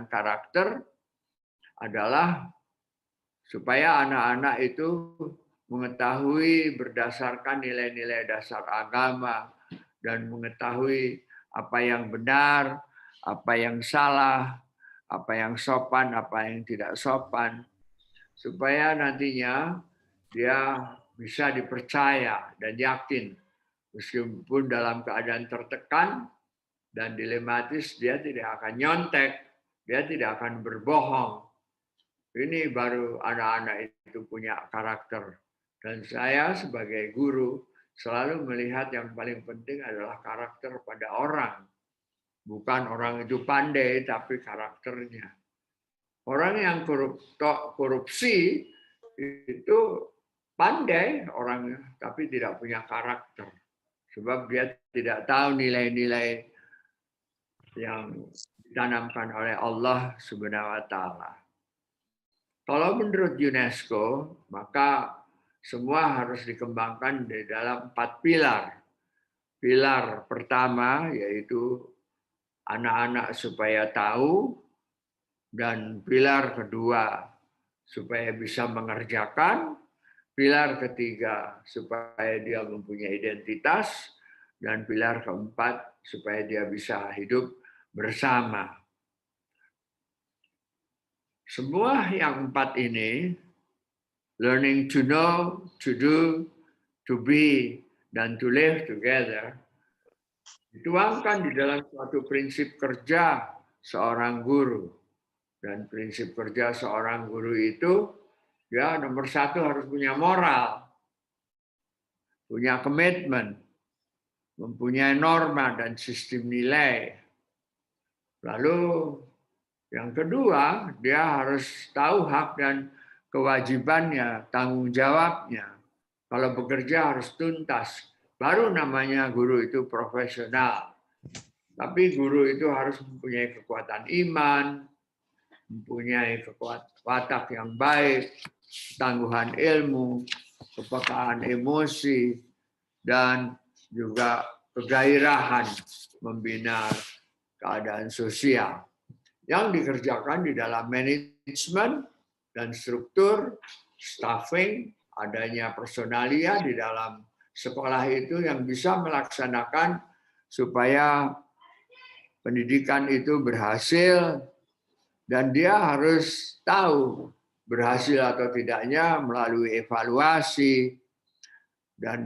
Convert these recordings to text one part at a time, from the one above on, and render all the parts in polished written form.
karakter adalah supaya anak-anak itu mengetahui berdasarkan nilai-nilai dasar agama dan mengetahui apa yang benar, apa yang salah, apa yang sopan, apa yang tidak sopan, supaya nantinya dia bisa dipercaya dan yakin meskipun dalam keadaan tertekan dan dilematis dia tidak akan nyontek, dia tidak akan berbohong. Ini baru anak-anak itu punya karakter. Dan saya sebagai guru selalu melihat yang paling penting adalah karakter pada orang. Bukan orang itu pandai, tapi karakternya. Orang yang korupsi itu pandai orangnya, tapi tidak punya karakter. Sebab dia tidak tahu nilai-nilai yang ditanamkan oleh Allah Subhanahu wa Ta'ala. Kalau menurut UNESCO, maka semua harus dikembangkan di dalam 4 pilar. Pilar pertama yaitu anak-anak supaya tahu, dan pilar kedua supaya bisa mengerjakan, pilar ketiga supaya dia mempunyai identitas, dan pilar keempat supaya dia bisa hidup bersama. Semua yang 4 ini, learning to know, to do, to be, dan to live together, dituangkan di dalam suatu prinsip kerja seorang guru. Dan prinsip kerja seorang guru itu, ya nomor 1 harus punya moral, punya komitmen, mempunyai norma dan sistem nilai. Lalu yang kedua, dia harus tahu hak dan kewajibannya, tanggung jawabnya. Kalau bekerja harus tuntas. Baru namanya guru itu profesional. Tapi guru itu harus mempunyai kekuatan iman, mempunyai watak yang baik, tangguhan ilmu, kepekaan emosi, dan juga kegairahan membina keadaan sosial yang dikerjakan di dalam manajemen dan struktur, staffing, adanya personalia di dalam sekolah itu yang bisa melaksanakan supaya pendidikan itu berhasil, dan dia harus tahu berhasil atau tidaknya melalui evaluasi, dan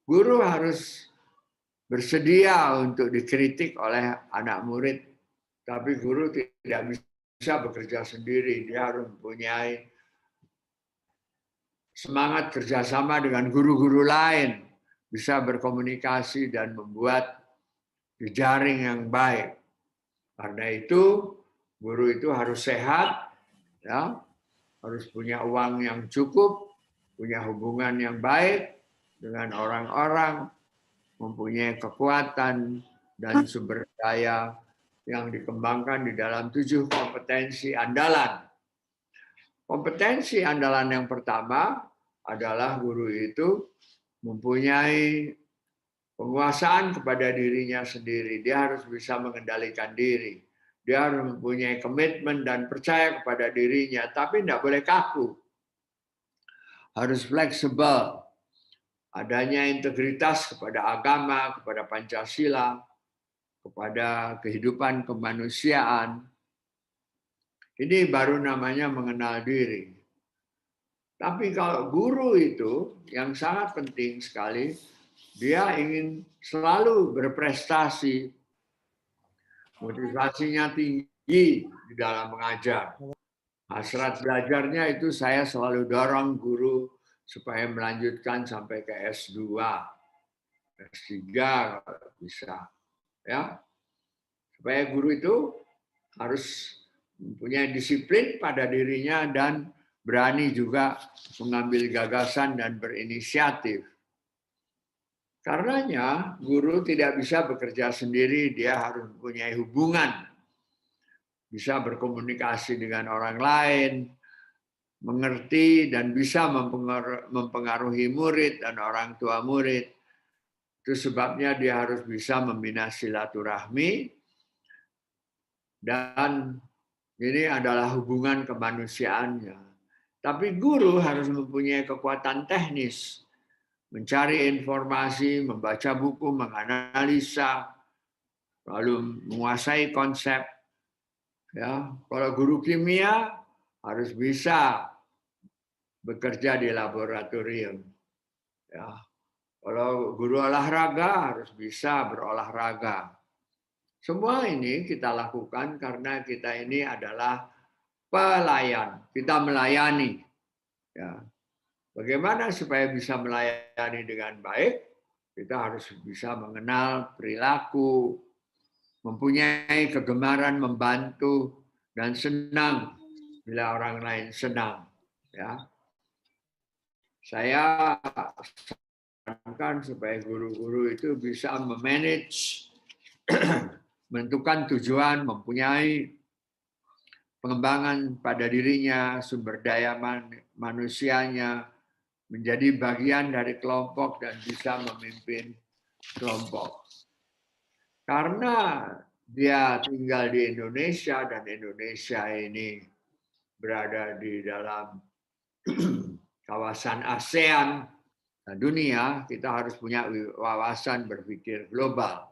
guru harus bersedia untuk dikritik oleh anak murid. Tapi guru tidak bisa bekerja sendiri, dia harus mempunyai semangat kerjasama dengan guru-guru lain, bisa berkomunikasi dan membuat jejaring yang baik. Karena itu, guru itu harus sehat, ya, harus punya uang yang cukup, punya hubungan yang baik dengan orang-orang, mempunyai kekuatan dan sumber daya yang dikembangkan di dalam 7 kompetensi andalan. Kompetensi andalan yang pertama adalah guru itu mempunyai penguasaan kepada dirinya sendiri. Dia harus bisa mengendalikan diri. Dia harus mempunyai komitmen dan percaya kepada dirinya, tapi tidak boleh kaku. Harus fleksibel. Adanya integritas kepada agama, kepada Pancasila, kepada kehidupan kemanusiaan. Ini baru namanya mengenal diri. Tapi kalau guru itu yang sangat penting sekali, dia ingin selalu berprestasi, motivasinya tinggi di dalam mengajar. Hasrat belajarnya itu saya selalu dorong guru supaya melanjutkan sampai ke S2, S3 kalau bisa. Ya, supaya guru itu harus mempunyai disiplin pada dirinya dan berani juga mengambil gagasan dan berinisiatif. Karenanya guru tidak bisa bekerja sendiri, dia harus mempunyai hubungan, bisa berkomunikasi dengan orang lain, mengerti dan bisa mempengaruhi murid dan orang tua murid. Itu sebabnya dia harus bisa membina silaturahmi Dan ini adalah hubungan kemanusiaannya. Tapi guru harus mempunyai kekuatan teknis, mencari informasi, membaca buku, menganalisa, lalu menguasai konsep. Ya, kalau guru kimia harus bisa bekerja di laboratorium. Ya, kalau guru olahraga harus bisa berolahraga. Semua ini kita lakukan karena kita ini adalah pelayan. Kita melayani. Ya. Bagaimana supaya bisa melayani dengan baik? Kita harus bisa mengenal perilaku, mempunyai kegemaran membantu, dan senang bila orang lain senang. Ya. Saya sarankan supaya guru-guru itu bisa memanage, menentukan tujuan, mempunyai pengembangan pada dirinya, sumber daya manusianya, menjadi bagian dari kelompok dan bisa memimpin kelompok. Karena dia tinggal di Indonesia dan Indonesia ini berada di dalam kawasan ASEAN dunia, kita harus punya wawasan berpikir global,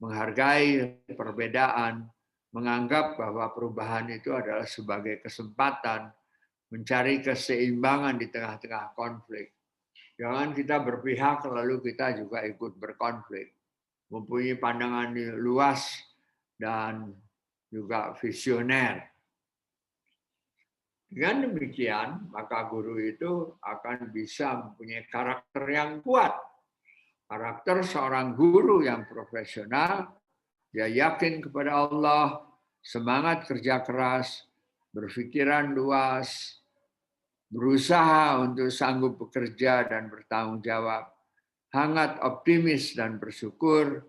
menghargai perbedaan, menganggap bahwa perubahan itu adalah sebagai kesempatan, mencari keseimbangan di tengah-tengah konflik. Jangan kita berpihak lalu kita juga ikut berkonflik. Mempunyai pandangan luas dan juga visioner. Dengan demikian, maka guru itu akan bisa mempunyai karakter yang kuat. Karakter seorang guru yang profesional, dia yakin kepada Allah, semangat kerja keras, berpikiran luas, berusaha untuk sanggup bekerja dan bertanggung jawab, hangat optimis dan bersyukur,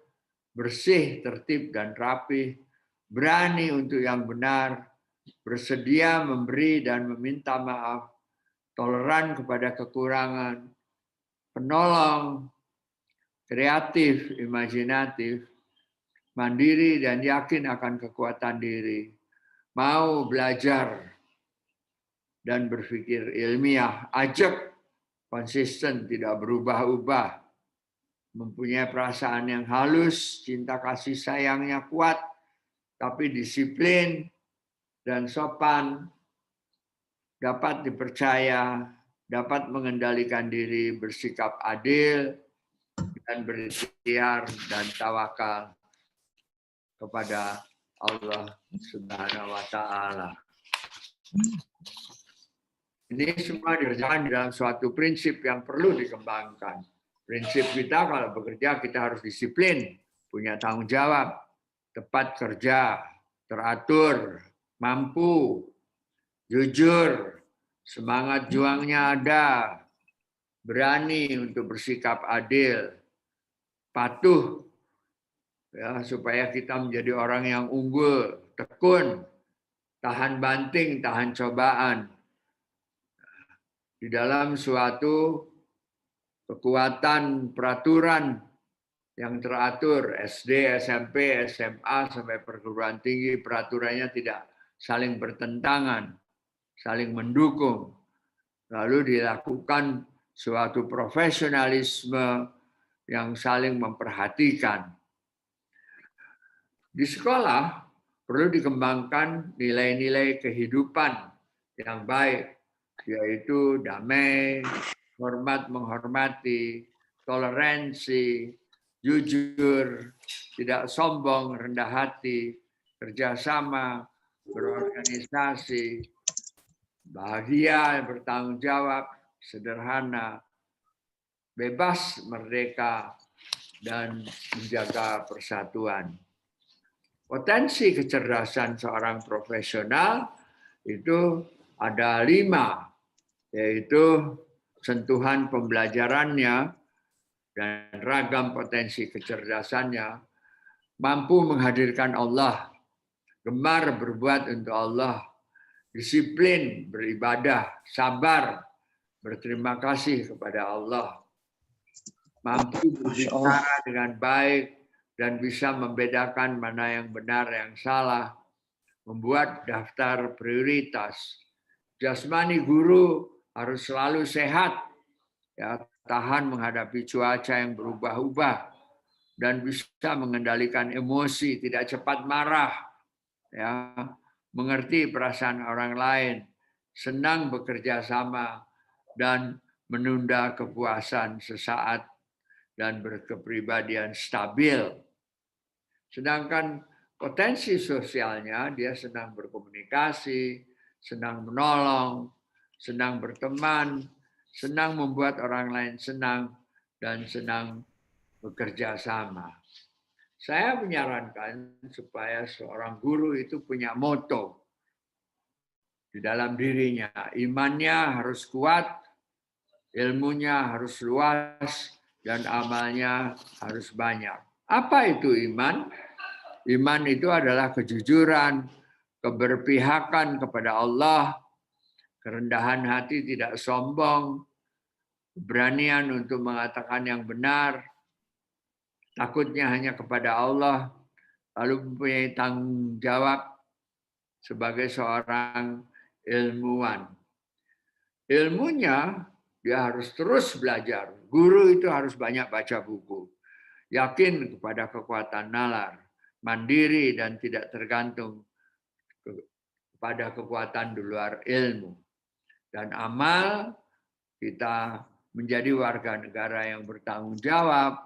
bersih, tertib, dan rapih, berani untuk yang benar, bersedia memberi dan meminta maaf, toleran kepada kekurangan, penolong, kreatif, imajinatif, mandiri dan yakin akan kekuatan diri, mau belajar dan berpikir ilmiah, ajak, konsisten, tidak berubah-ubah, mempunyai perasaan yang halus, cinta kasih sayangnya kuat, tapi disiplin dan sopan, dapat dipercaya, dapat mengendalikan diri, bersikap adil, dan berikhtiar dan tawakal kepada Allah Subhanahu wa Ta'ala. Ini semua dikerjakan dalam suatu prinsip yang perlu dikembangkan. Prinsip kita kalau bekerja kita harus disiplin, punya tanggung jawab, tepat kerja, teratur, mampu, jujur, semangat juangnya ada, berani untuk bersikap adil, patuh, ya, supaya kita menjadi orang yang unggul, tekun, tahan banting, tahan cobaan. Di dalam suatu kekuatan peraturan yang teratur, SD, SMP, SMA, sampai perguruan tinggi, peraturannya tidak saling bertentangan, saling mendukung. Lalu dilakukan suatu profesionalisme yang saling memperhatikan. Di sekolah perlu dikembangkan nilai-nilai kehidupan yang baik, yaitu damai, hormat menghormati, toleransi, jujur, tidak sombong, rendah hati, kerjasama, berorganisasi, bahagia, bertanggung jawab, sederhana, bebas, merdeka, dan menjaga persatuan. Potensi kecerdasan seorang profesional itu ada 5, yaitu sentuhan pembelajarannya dan ragam potensi kecerdasannya, mampu menghadirkan Allah, gemar berbuat untuk Allah, disiplin beribadah, sabar, berterima kasih kepada Allah, mampu berbicara dengan baik dan bisa membedakan mana yang benar, yang salah, membuat daftar prioritas. Jasmani guru harus selalu sehat, ya, tahan menghadapi cuaca yang berubah-ubah dan bisa mengendalikan emosi, tidak cepat marah, ya, mengerti perasaan orang lain, senang bekerja sama dan menunda kepuasan sesaat dan berkepribadian stabil. Sedangkan potensi sosialnya dia senang berkomunikasi, senang menolong, senang berteman, senang membuat orang lain senang, dan senang bekerja sama. Saya menyarankan supaya seorang guru itu punya moto di dalam dirinya. Imannya harus kuat, ilmunya harus luas, dan amalnya harus banyak. Apa itu iman? Iman itu adalah kejujuran, keberpihakan kepada Allah, kerendahan hati, tidak sombong, keberanian untuk mengatakan yang benar, takutnya hanya kepada Allah, lalu mempunyai tanggung jawab sebagai seorang ilmuwan. Ilmunya dia harus terus belajar. Guru itu harus banyak baca buku. Yakin kepada kekuatan nalar, mandiri dan tidak tergantung kepada kekuatan di luar ilmu. Dan amal, kita menjadi warga negara yang bertanggung jawab,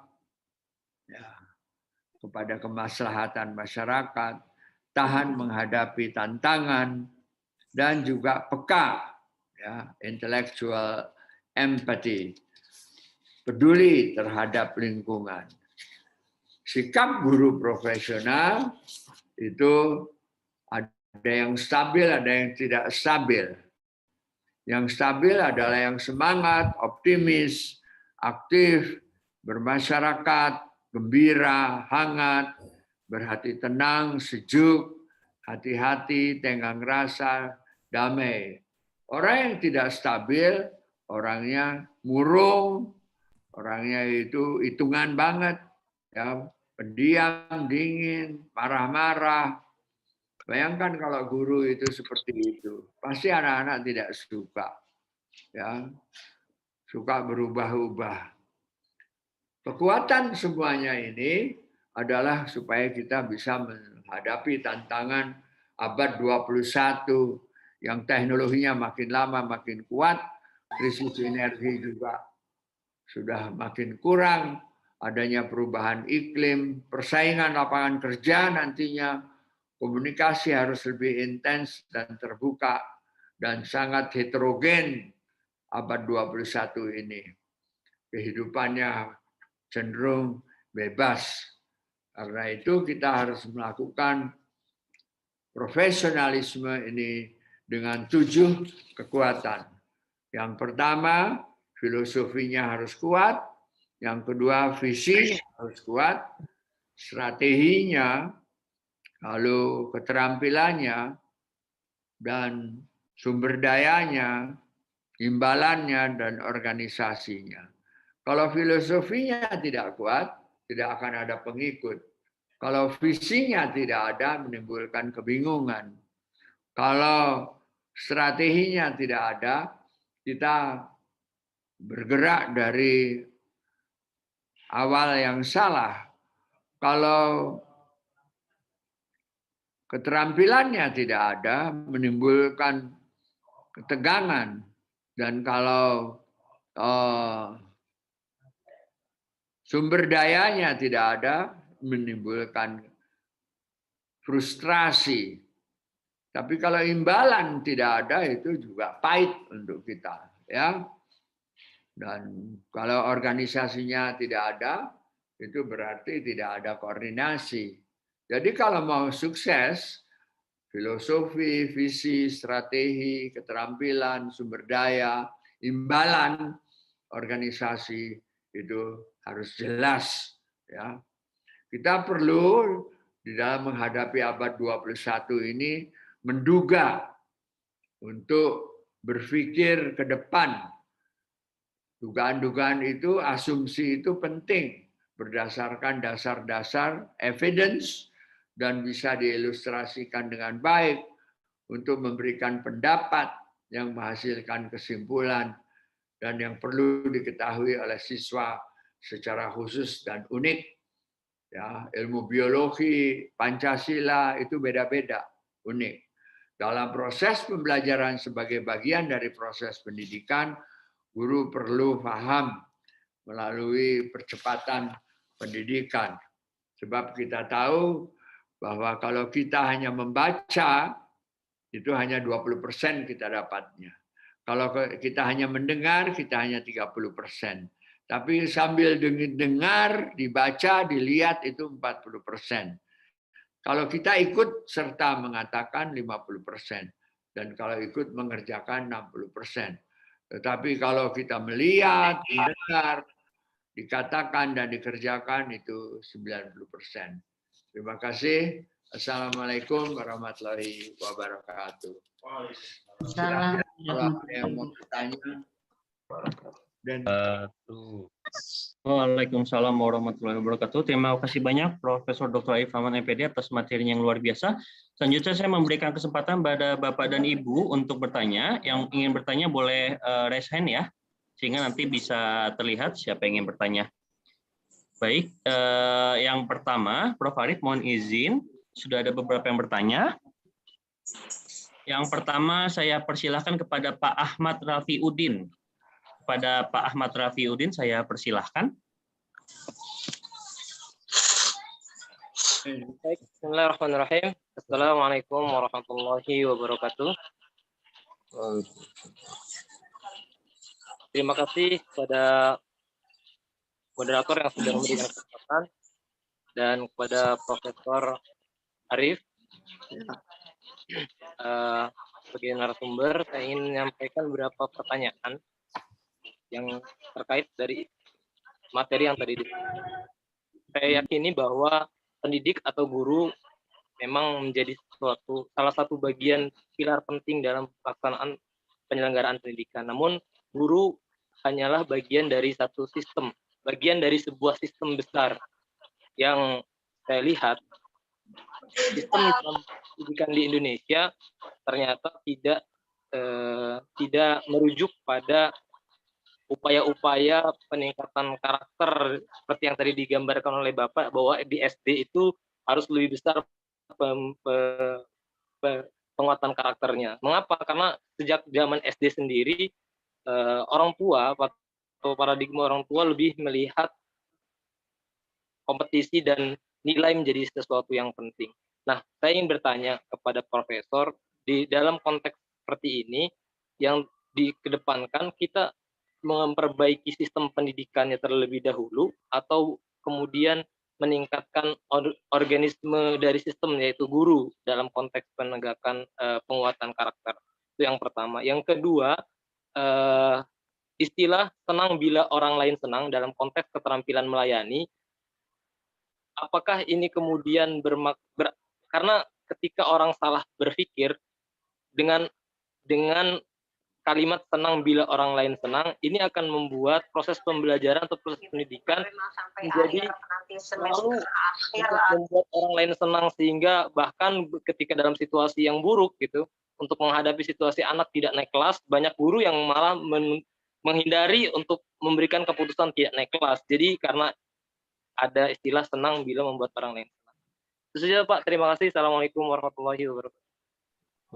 ya, kepada kemaslahatan masyarakat, tahan menghadapi tantangan, dan juga peka, ya, intellectual empathy, peduli terhadap lingkungan. Sikap guru profesional itu ada yang stabil, ada yang tidak stabil. Yang stabil adalah yang semangat, optimis, aktif, bermasyarakat, gembira, hangat, berhati tenang, sejuk, hati-hati, tenggang rasa, damai. Orang yang tidak stabil, orangnya murung, orangnya itu hitungan banget, ya, pendiam, dingin, marah-marah. Bayangkan kalau guru itu seperti itu, pasti anak-anak tidak suka, ya, suka berubah-ubah. Kekuatan semuanya ini adalah supaya kita bisa menghadapi tantangan abad 21 yang teknologinya makin lama makin kuat, krisis energi juga sudah makin kurang, adanya perubahan iklim, persaingan lapangan kerja nantinya, komunikasi harus lebih intens dan terbuka dan sangat heterogen abad 21 ini. Kehidupannya cenderung bebas. Karena itu kita harus melakukan profesionalisme ini dengan 7 kekuatan. Yang pertama, filosofinya harus kuat. Yang kedua, visinya harus kuat. Strateginya, lalu keterampilannya, dan sumber dayanya, imbalannya, dan organisasinya. Kalau filosofinya tidak kuat, tidak akan ada pengikut. Kalau visinya tidak ada, menimbulkan kebingungan. Kalau strateginya tidak ada, kita bergerak dari awal yang salah. Kalau keterampilannya tidak ada, menimbulkan ketegangan. Dan kalau sumber dayanya tidak ada, menimbulkan frustrasi. Tapi kalau imbalan tidak ada, itu juga pahit untuk kita, ya. Dan kalau organisasinya tidak ada, itu berarti tidak ada koordinasi. Jadi kalau mau sukses, filosofi, visi, strategi, keterampilan, sumber daya, imbalan organisasi itu harus jelas, ya. Kita perlu di dalam menghadapi abad 21 ini menduga untuk berpikir ke depan. Dugaan-dugaan itu, asumsi itu penting berdasarkan dasar-dasar evidence dan bisa diilustrasikan dengan baik untuk memberikan pendapat yang menghasilkan kesimpulan dan yang perlu diketahui oleh siswa secara khusus dan unik. Ya, ilmu biologi, Pancasila itu beda-beda, unik. Dalam proses pembelajaran sebagai bagian dari proses pendidikan, guru perlu paham melalui percepatan pendidikan. Sebab kita tahu bahwa kalau kita hanya membaca, itu hanya 20% kita dapatnya. Kalau kita hanya mendengar, kita hanya 30%. Tapi sambil dengar, dibaca, dilihat itu 40%. Kalau kita ikut serta mengatakan 50%. Dan kalau ikut mengerjakan 60%. Tetapi kalau kita melihat, mendengar, dikatakan dan dikerjakan itu 90%. Terima kasih. Assalamualaikum warahmatullahi wabarakatuh. Salam. Kalau ada yang mau bertanya. Dan Waalaikumsalam warahmatullahi wabarakatuh. Terima kasih banyak Profesor Dr. Arif Rahman MPD atas materinya yang luar biasa. Selanjutnya saya memberikan kesempatan pada Bapak dan Ibu untuk bertanya. Yang ingin bertanya boleh raise hand ya, sehingga nanti bisa terlihat siapa yang ingin bertanya. Baik, yang pertama, Prof. Arif mohon izin, sudah ada beberapa yang bertanya. Yang pertama saya persilahkan kepada Pak Ahmad Rafiuddin. Kepada Pak Ahmad Rafiuddin saya persilahkan. Baik, bismillahirrahmanirrahim. Assalamualaikum warahmatullahi wabarakatuh. Terima kasih kepada moderator yang sudah memberikan kesempatan dan kepada Profesor Arif sebagai narasumber. Saya ingin menyampaikan beberapa pertanyaan yang terkait dari materi yang tadi. Saya yakini bahwa pendidik atau guru memang menjadi salah satu bagian pilar penting dalam pelaksanaan penyelenggaraan pendidikan. Namun guru hanyalah bagian dari satu sistem, bagian dari sebuah sistem besar yang saya lihat sistem pendidikan di Indonesia ternyata tidak merujuk pada upaya-upaya peningkatan karakter seperti yang tadi digambarkan oleh Bapak, bahwa di SD itu harus lebih besar penguatan karakternya. Mengapa? Karena sejak zaman SD sendiri orang tua atau paradigma orang tua lebih melihat kompetisi dan nilai menjadi sesuatu yang penting. Nah, saya ingin bertanya kepada Profesor, di dalam konteks seperti ini yang dikedepankan, kita memperbaiki sistem pendidikannya terlebih dahulu atau kemudian meningkatkan organisme dari sistem, yaitu guru, dalam konteks penegakan penguatan karakter. Itu yang pertama. Yang kedua, istilah senang bila orang lain senang dalam konteks keterampilan melayani, apakah ini kemudian karena ketika orang salah berpikir dengan kalimat senang bila orang lain senang, ini akan membuat proses pembelajaran atau proses pendidikan menjadi selalu untuk membuat orang lain senang, sehingga bahkan ketika dalam situasi yang buruk gitu, untuk menghadapi situasi anak tidak naik kelas, banyak guru yang malah menghindari untuk memberikan keputusan tidak naik kelas. Jadi karena ada istilah senang bila membuat orang lain senang. Itu saja Pak, terima kasih. Assalamualaikum warahmatullahi wabarakatuh.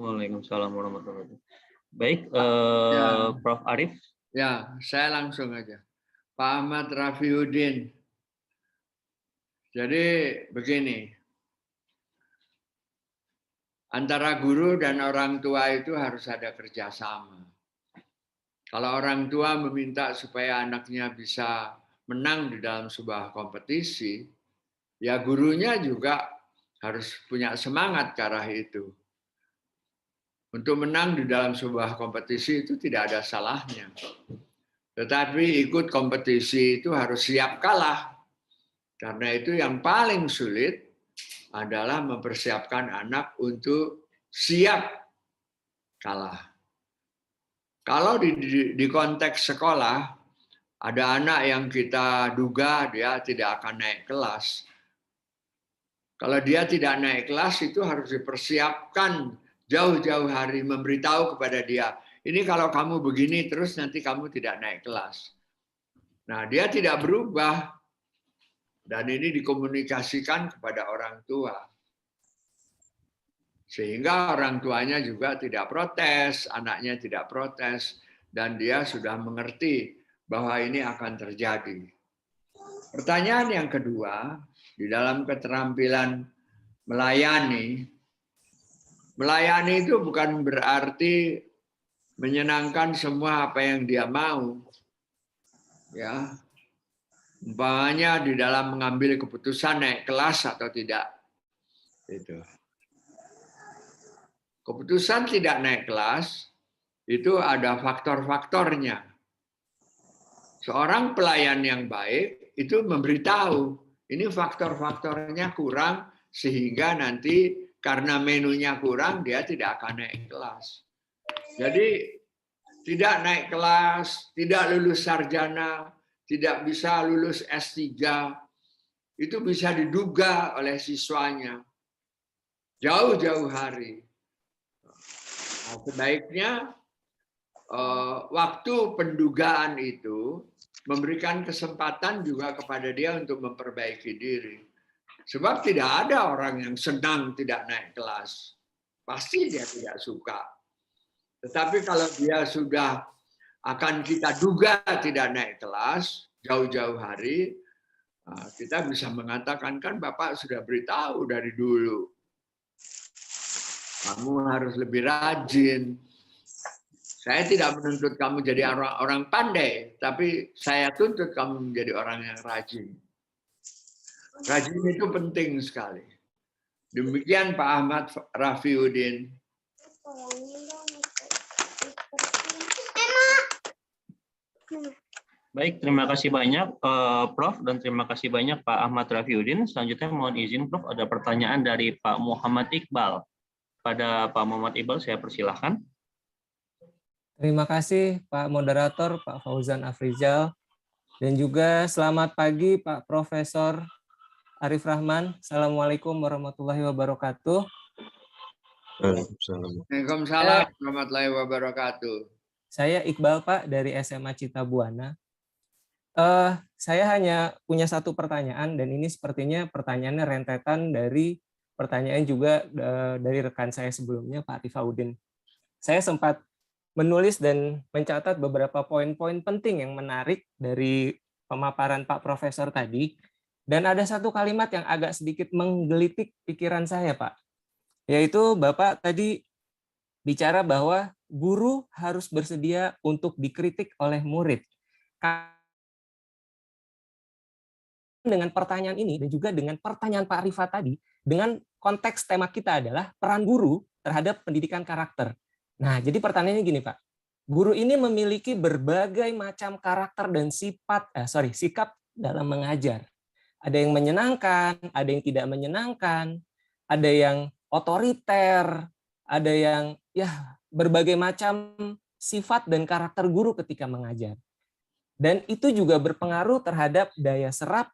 Waalaikumsalam warahmatullahi wabarakatuh. Baik, Prof. Arif. Ya, saya langsung aja. Pak Ahmad Rafiuddin. Jadi begini, antara guru dan orang tua itu harus ada kerjasama. Kalau orang tua meminta supaya anaknya bisa menang di dalam sebuah kompetisi, ya gurunya juga harus punya semangat ke arah itu. Untuk menang di dalam sebuah kompetisi itu tidak ada salahnya. Tetapi ikut kompetisi itu harus siap kalah. Karena itu yang paling sulit adalah mempersiapkan anak untuk siap kalah. Kalau di konteks sekolah, ada anak yang kita duga dia tidak akan naik kelas. Kalau dia tidak naik kelas itu harus dipersiapkan jauh-jauh hari, memberitahu kepada dia, ini kalau kamu begini terus nanti kamu tidak naik kelas. Nah, dia tidak berubah. Dan ini dikomunikasikan kepada orang tua. Sehingga orang tuanya juga tidak protes, anaknya tidak protes, dan dia sudah mengerti bahwa ini akan terjadi. Pertanyaan yang kedua, di dalam keterampilan melayani itu bukan berarti menyenangkan semua apa yang dia mau. Ya. Umpamanya di dalam mengambil keputusan naik kelas atau tidak. Itu. Keputusan tidak naik kelas itu ada faktor-faktornya. Seorang pelayan yang baik itu memberitahu, ini faktor-faktornya kurang sehingga nanti karena menunya kurang dia tidak akan naik kelas. Jadi tidak naik kelas, tidak lulus sarjana, tidak bisa lulus S3, itu bisa diduga oleh siswanya jauh-jauh hari. Nah, sebaiknya waktu pendugaan itu memberikan kesempatan juga kepada dia untuk memperbaiki diri. Sebab tidak ada orang yang senang tidak naik kelas. Pasti dia tidak suka. Tetapi kalau dia sudah akan kita duga tidak naik kelas jauh-jauh hari, kita bisa mengatakan, kan Bapak sudah beritahu dari dulu. Kamu harus lebih rajin. Saya tidak menuntut kamu jadi orang pandai, tapi saya tuntut kamu menjadi orang yang rajin. Rajin itu penting sekali. Demikian Pak Ahmad Rafiuddin. Baik, terima kasih banyak Prof. Dan terima kasih banyak Pak Ahmad Rafiuddin. Selanjutnya mohon izin Prof, ada pertanyaan dari Pak Muhammad Iqbal. Pada Pak Muhammad Iqbal saya persilahkan. Terima kasih Pak Moderator, Pak Fauzan Afrizal. Dan juga selamat pagi Pak Profesor Arif Rahman. Assalamualaikum warahmatullahi wabarakatuh. Waalaikumsalam warahmatullahi wabarakatuh. Saya Iqbal Pak dari SMA Cita Buana. Saya hanya punya satu pertanyaan dan ini sepertinya pertanyaannya rentetan dari pertanyaan juga dari rekan saya sebelumnya Pak Arifauddin. Saya sempat menulis dan mencatat beberapa poin-poin penting yang menarik dari pemaparan Pak Profesor tadi. Dan ada satu kalimat yang agak sedikit menggelitik pikiran saya, Pak. Yaitu Bapak tadi bicara bahwa guru harus bersedia untuk dikritik oleh murid. Dengan pertanyaan ini dan juga dengan pertanyaan Pak Rifat tadi, dengan konteks tema kita adalah peran guru terhadap pendidikan karakter. Nah, jadi pertanyaannya gini, Pak. Guru ini memiliki berbagai macam karakter dan sikap dalam mengajar. Ada yang menyenangkan, ada yang tidak menyenangkan, ada yang otoriter, ada yang berbagai macam sifat dan karakter guru ketika mengajar. Dan itu juga berpengaruh terhadap daya serap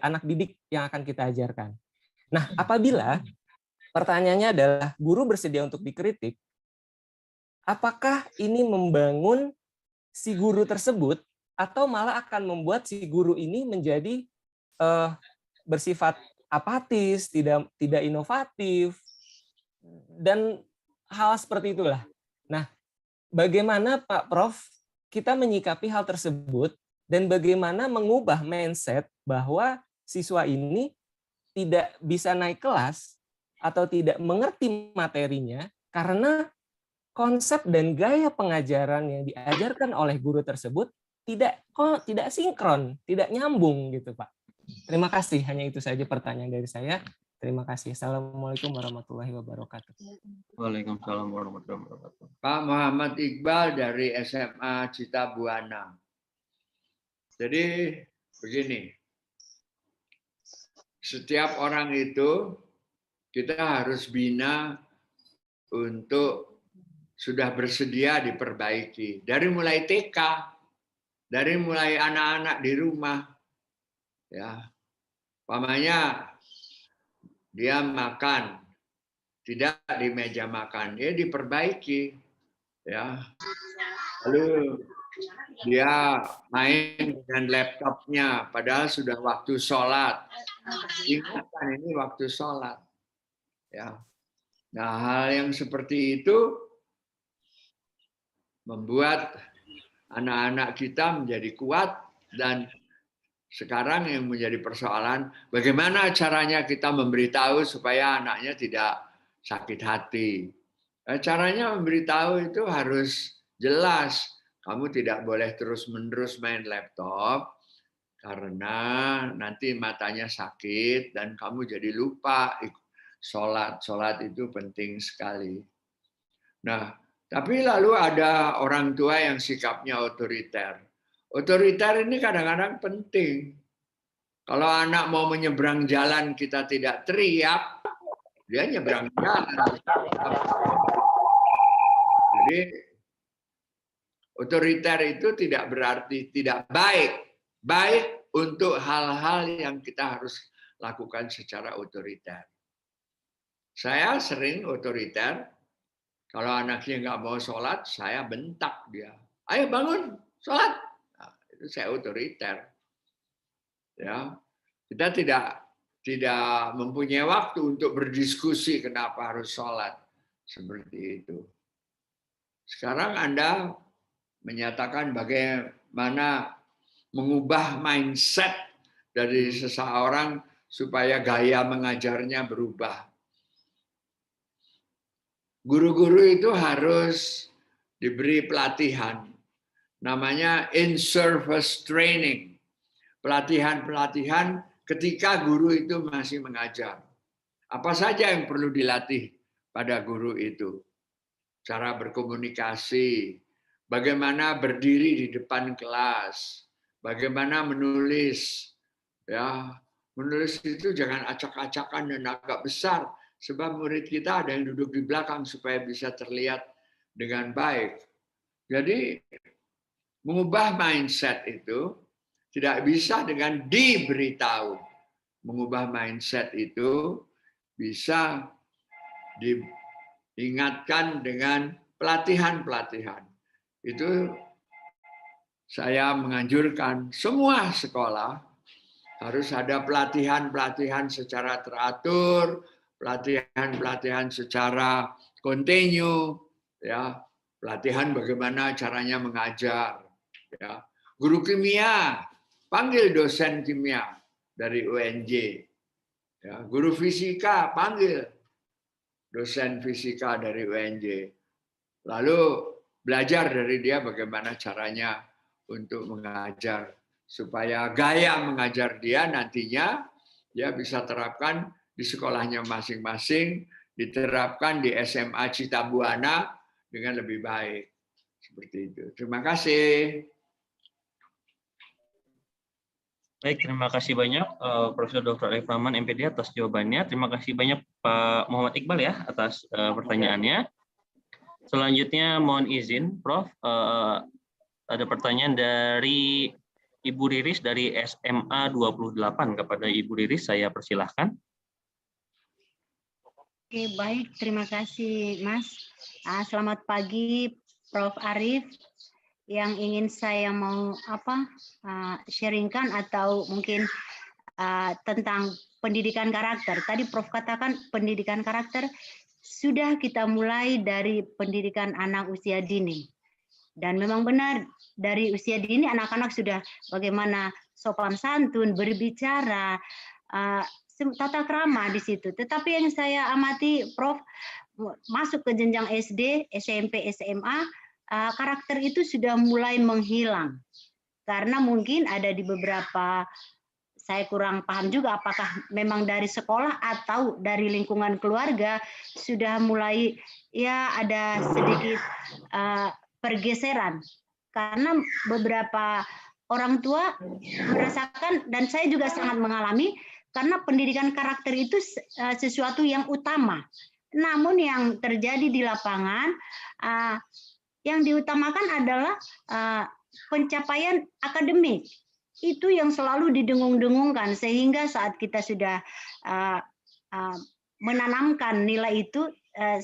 anak didik yang akan kita ajarkan. Nah, apabila pertanyaannya adalah guru bersedia untuk dikritik, apakah ini membangun si guru tersebut atau malah akan membuat si guru ini menjadi bersifat apatis, tidak inovatif, dan hal seperti itulah. Nah, bagaimana Pak Prof kita menyikapi hal tersebut dan bagaimana mengubah mindset bahwa siswa ini tidak bisa naik kelas atau tidak mengerti materinya karena konsep dan gaya pengajaran yang diajarkan oleh guru tersebut tidak sinkron, tidak nyambung gitu, Pak. Terima kasih, hanya itu saja pertanyaan dari saya. Terima kasih. Assalamualaikum warahmatullahi wabarakatuh. Waalaikumsalam warahmatullahi wabarakatuh. Pak Muhammad Iqbal dari SMA Cita Buana. Jadi begini, setiap orang itu kita harus bina untuk sudah bersedia diperbaiki. Dari mulai TK, dari mulai anak-anak di rumah, ya. Umpamanya dia makan tidak di meja makan, dia diperbaiki, ya. Lalu dia main dengan laptopnya, padahal sudah waktu sholat. Ingatkan ini waktu sholat, ya. Nah, hal yang seperti itu membuat anak-anak kita menjadi kuat, dan sekarang yang menjadi persoalan, bagaimana caranya kita memberitahu supaya anaknya tidak sakit hati. Caranya memberitahu itu harus jelas. Kamu tidak boleh terus-menerus main laptop, karena nanti matanya sakit dan kamu jadi lupa sholat. Sholat itu penting sekali. Nah, tapi lalu ada orang tua yang sikapnya otoriter. Otoriter ini kadang-kadang penting. Kalau anak mau menyeberang jalan kita tidak teriak, dia nyeberang jalan. Jadi otoriter itu tidak berarti tidak baik. Baik untuk hal-hal yang kita harus lakukan secara otoriter. Saya sering otoriter. Kalau anaknya nggak mau sholat, saya bentak dia. Ayo bangun, sholat. Nah, itu saya otoriter. Ya, kita tidak mempunyai waktu untuk berdiskusi kenapa harus sholat seperti itu. Sekarang Anda menyatakan bagaimana mengubah mindset dari seseorang supaya gaya mengajarnya berubah. Guru-guru itu harus diberi pelatihan, namanya in-service training. Pelatihan-pelatihan ketika guru itu masih mengajar. Apa saja yang perlu dilatih pada guru itu? Cara berkomunikasi, bagaimana berdiri di depan kelas, bagaimana menulis. Ya, menulis itu jangan acak-acakan dan agak besar, sebab murid kita ada yang duduk di belakang supaya bisa terlihat dengan baik. Jadi mengubah mindset itu tidak bisa dengan diberitahu. Mengubah mindset itu bisa diingatkan dengan pelatihan-pelatihan. Itu saya menganjurkan semua sekolah harus ada pelatihan-pelatihan secara teratur, pelatihan-pelatihan secara kontinu, ya, pelatihan bagaimana caranya mengajar, ya. Guru kimia, panggil dosen kimia dari UNJ. Ya, guru fisika, panggil dosen fisika dari UNJ. Lalu belajar dari dia bagaimana caranya untuk mengajar, supaya gaya mengajar dia nantinya dia bisa terapkan di sekolahnya masing-masing, diterapkan di SMA Citabuana dengan lebih baik. Seperti itu. Terima kasih. Baik, terima kasih banyak Profesor Dr. Arif Rahman MPD atas jawabannya. Terima kasih banyak Pak Muhammad Iqbal ya atas pertanyaannya. Selanjutnya mohon izin Prof, ada pertanyaan dari Ibu Riris dari SMA 28. Kepada Ibu Riris saya persilahkan. Oke, baik, terima kasih Mas. Selamat pagi Prof. Arif. Yang ingin saya mau sharingkan atau mungkin tentang pendidikan karakter. Tadi Prof katakan pendidikan karakter sudah kita mulai dari pendidikan anak usia dini. Dan memang benar dari usia dini anak-anak sudah bagaimana sopan santun, berbicara, tata krama di situ. Tetapi yang saya amati Prof masuk ke jenjang SD, SMP, SMA, karakter itu sudah mulai menghilang. Karena mungkin ada di beberapa, saya kurang paham juga apakah memang dari sekolah atau dari lingkungan keluarga sudah mulai ya ada sedikit pergeseran. Karena beberapa orang tua merasakan, dan saya juga sangat mengalami, karena pendidikan karakter itu sesuatu yang utama. Namun yang terjadi di lapangan, yang diutamakan adalah pencapaian akademik. itu yang selalu didengung-dengungkan, sehingga saat kita sudah menanamkan nilai itu,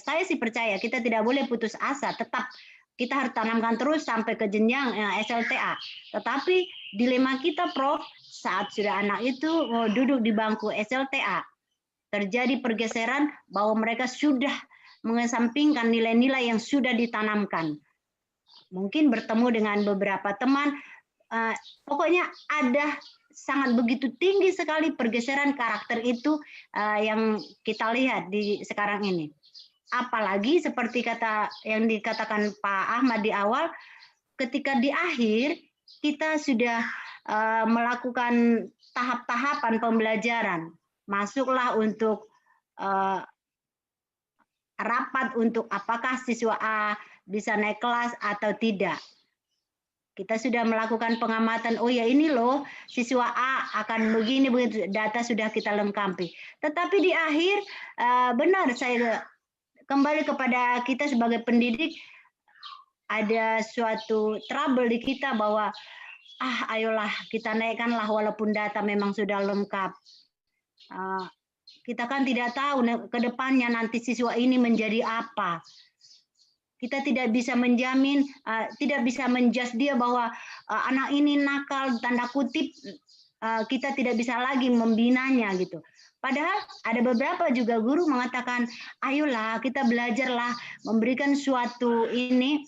saya sih percaya kita tidak boleh putus asa, tetap kita harus tanamkan terus sampai ke jenjang SLTA. Tetapi dilema kita, Prof, saat sudah anak itu duduk di bangku SLTA, terjadi pergeseran bahwa mereka sudah mengesampingkan nilai-nilai yang sudah ditanamkan. Mungkin bertemu dengan beberapa teman, pokoknya ada sangat begitu tinggi sekali pergeseran karakter itu yang kita lihat di sekarang ini. Apalagi seperti kata yang dikatakan Pak Ahmad di awal, ketika di akhir kita sudah melakukan tahap-tahapan pembelajaran, masuklah untuk rapat untuk apakah siswa A bisa naik kelas atau tidak. Kita sudah melakukan pengamatan, oh ya ini loh siswa A akan begini, begitu, data sudah kita lengkapi. Tetapi di akhir benar saya kembali kepada kita sebagai pendidik, ada suatu trouble di kita bahwa ayolah kita naikkanlah walaupun data memang sudah lengkap. Kita kan tidak tahu ke depannya nanti siswa ini menjadi apa. Kita tidak bisa menjamin, tidak bisa menjudge dia bahwa anak ini nakal, tanda kutip, kita tidak bisa lagi membinanya gitu. Padahal ada beberapa juga guru mengatakan, ayolah kita belajarlah memberikan suatu ini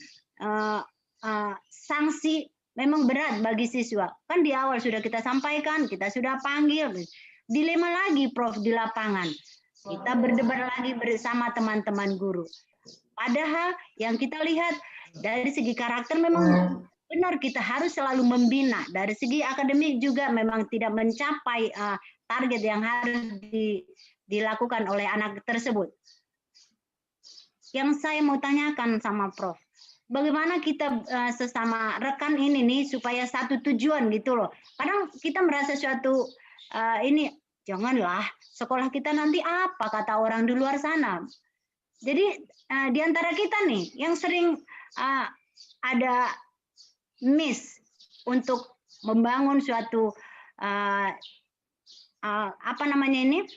sanksi memang berat bagi siswa. Kan di awal sudah kita sampaikan, kita sudah panggil. Dilema lagi, Prof, di lapangan. Kita berdebat lagi bersama teman-teman guru. Padahal yang kita lihat dari segi karakter memang benar kita harus selalu membina. Dari segi akademik juga memang tidak mencapai target yang harus dilakukan oleh anak tersebut. Yang saya mau tanyakan sama Prof, bagaimana kita sesama rekan ini nih supaya satu tujuan gitu loh. Kadang kita merasa suatu ini janganlah sekolah kita nanti apa kata orang di luar sana. Jadi di antara kita nih yang sering ada miss untuk membangun suatu apa namanya ini,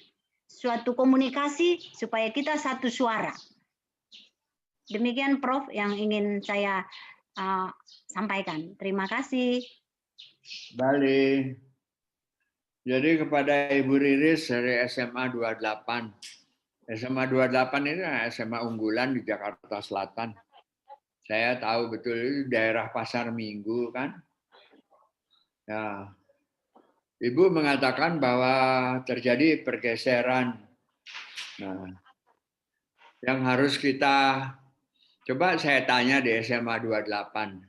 suatu komunikasi supaya kita satu suara. Demikian Prof yang ingin saya sampaikan. Terima kasih. Bali. Jadi kepada Ibu Riris dari SMA 28. SMA 28 ini SMA unggulan di Jakarta Selatan. Saya tahu betul itu daerah Pasar Minggu kan. Ya. Ibu mengatakan bahwa terjadi pergeseran. Nah, yang harus kita coba saya tanya di SMA 28.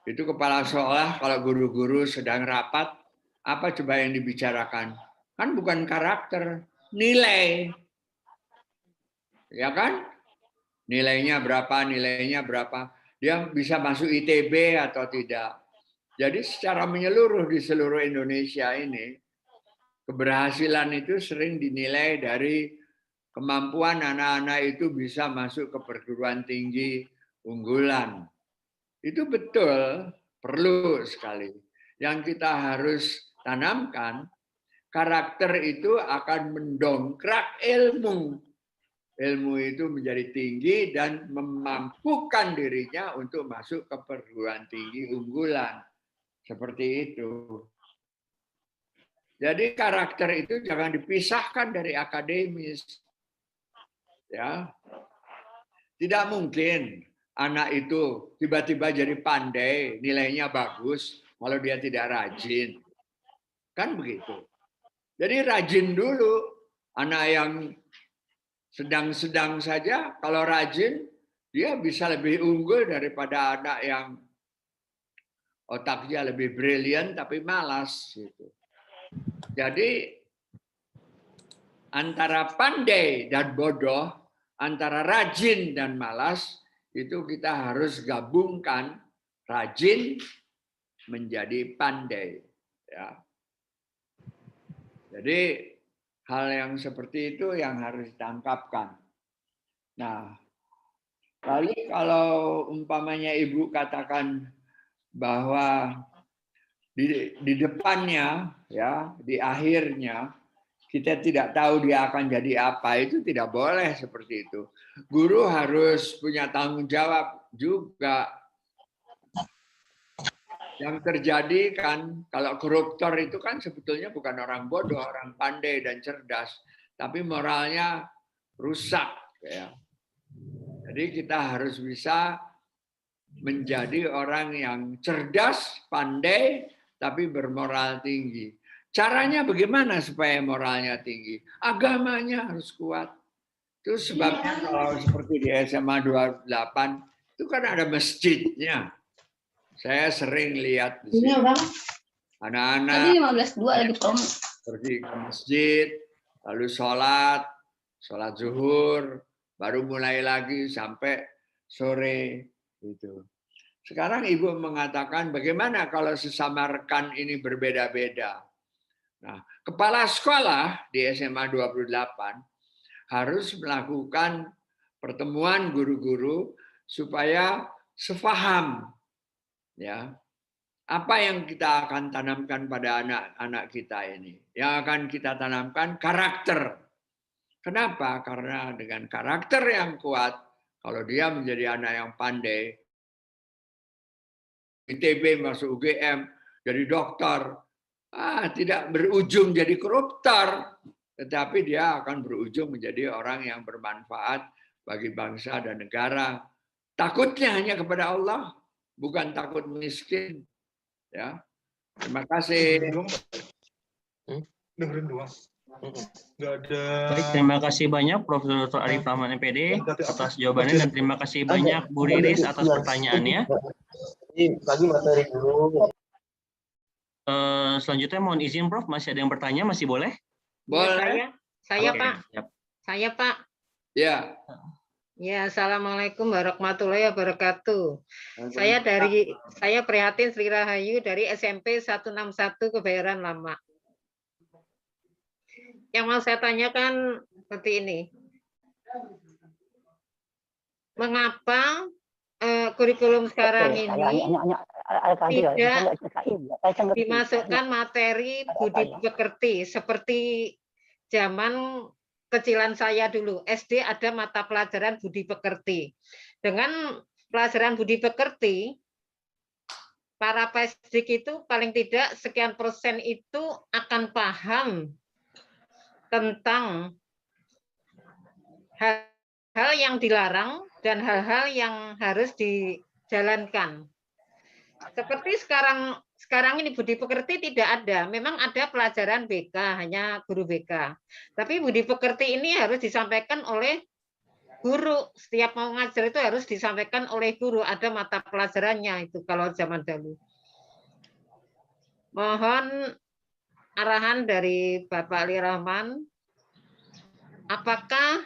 Itu kepala sekolah kalau guru-guru sedang rapat, apa coba yang dibicarakan? Kan bukan karakter, nilai. Ya kan? Nilainya berapa, dia bisa masuk ITB atau tidak. Jadi secara menyeluruh di seluruh Indonesia ini, keberhasilan itu sering dinilai dari kemampuan anak-anak itu bisa masuk ke perguruan tinggi unggulan. Itu betul, perlu sekali. Yang kita harus tanamkan, karakter itu akan mendongkrak ilmu. Ilmu itu menjadi tinggi dan memampukan dirinya untuk masuk ke perguruan tinggi unggulan. Seperti itu. Jadi karakter itu jangan dipisahkan dari akademis. Ya. Tidak mungkin anak itu tiba-tiba jadi pandai, nilainya bagus kalau dia tidak rajin. Kan begitu. Jadi rajin dulu. Anak yang sedang-sedang saja, kalau rajin, dia bisa lebih unggul daripada anak yang otaknya lebih brilian tapi malas. Gitu. Jadi antara pandai dan bodoh, antara rajin dan malas, itu kita harus gabungkan rajin menjadi pandai. Ya. Jadi hal yang seperti itu yang harus ditangkapkan. Nah, lalu kalau umpamanya Ibu katakan bahwa di depannya, ya, di akhirnya kita tidak tahu dia akan jadi apa, itu tidak boleh seperti itu. Guru harus punya tanggung jawab juga. Yang terjadi kan, kalau koruptor itu kan sebetulnya bukan orang bodoh, orang pandai dan cerdas, tapi moralnya rusak. Ya. Jadi kita harus bisa menjadi orang yang cerdas, pandai, tapi bermoral tinggi. Caranya bagaimana supaya moralnya tinggi? Agamanya harus kuat. Itu sebabnya kalau seperti di SMA 28, itu kan ada masjidnya. Saya sering lihat di sini. Anak-anak pergi ke masjid, lalu sholat zuhur, baru mulai lagi sampai sore. Itu. Sekarang Ibu mengatakan bagaimana kalau sesama rekan ini berbeda-beda. Nah, kepala sekolah di SMA 28 harus melakukan pertemuan guru-guru supaya sefaham, ya, apa yang kita akan tanamkan pada anak-anak kita ini. Yang akan kita tanamkan karakter. Kenapa? Karena dengan karakter yang kuat, kalau dia menjadi anak yang pandai, ITB masuk UGM, jadi dokter, tidak berujung jadi koruptor, tetapi dia akan berujung menjadi orang yang bermanfaat bagi bangsa dan negara. Takutnya hanya kepada Allah, bukan takut miskin. Ya, terima kasih. Dengerin doang. Nggak ada. Baik, terima kasih banyak Profesor Dr. Arif Rahman MPD atas jawabannya dan terima kasih banyak Bu Riris atas pertanyaannya. Lagi materi dulu. Selanjutnya mohon izin Prof, masih ada yang bertanya, masih boleh? Boleh. Saya Oke, Pak. siap. Saya Pak. Ya. Ya, assalamualaikum warahmatullahi wabarakatuh. Saya Prihatin Sri Rahayu dari SMP 161 Kebayoran Lama. Yang mau saya tanyakan seperti ini. Mengapa kurikulum sekarang ini tidak dimasukkan materi budi pekerti seperti zaman kecilan saya dulu, SD ada mata pelajaran budi pekerti. Dengan pelajaran budi pekerti, para pesdik itu paling tidak sekian persen itu akan paham tentang hal-hal yang dilarang dan hal-hal yang harus dijalankan. Seperti sekarang ini budi pekerti tidak ada. Memang ada pelajaran BK, hanya guru BK. Tapi budi pekerti ini harus disampaikan oleh guru. Setiap mau ngajar itu harus disampaikan oleh guru. Ada mata pelajarannya itu kalau zaman dahulu. Mohon arahan dari Bapak Ali Rahman. Apakah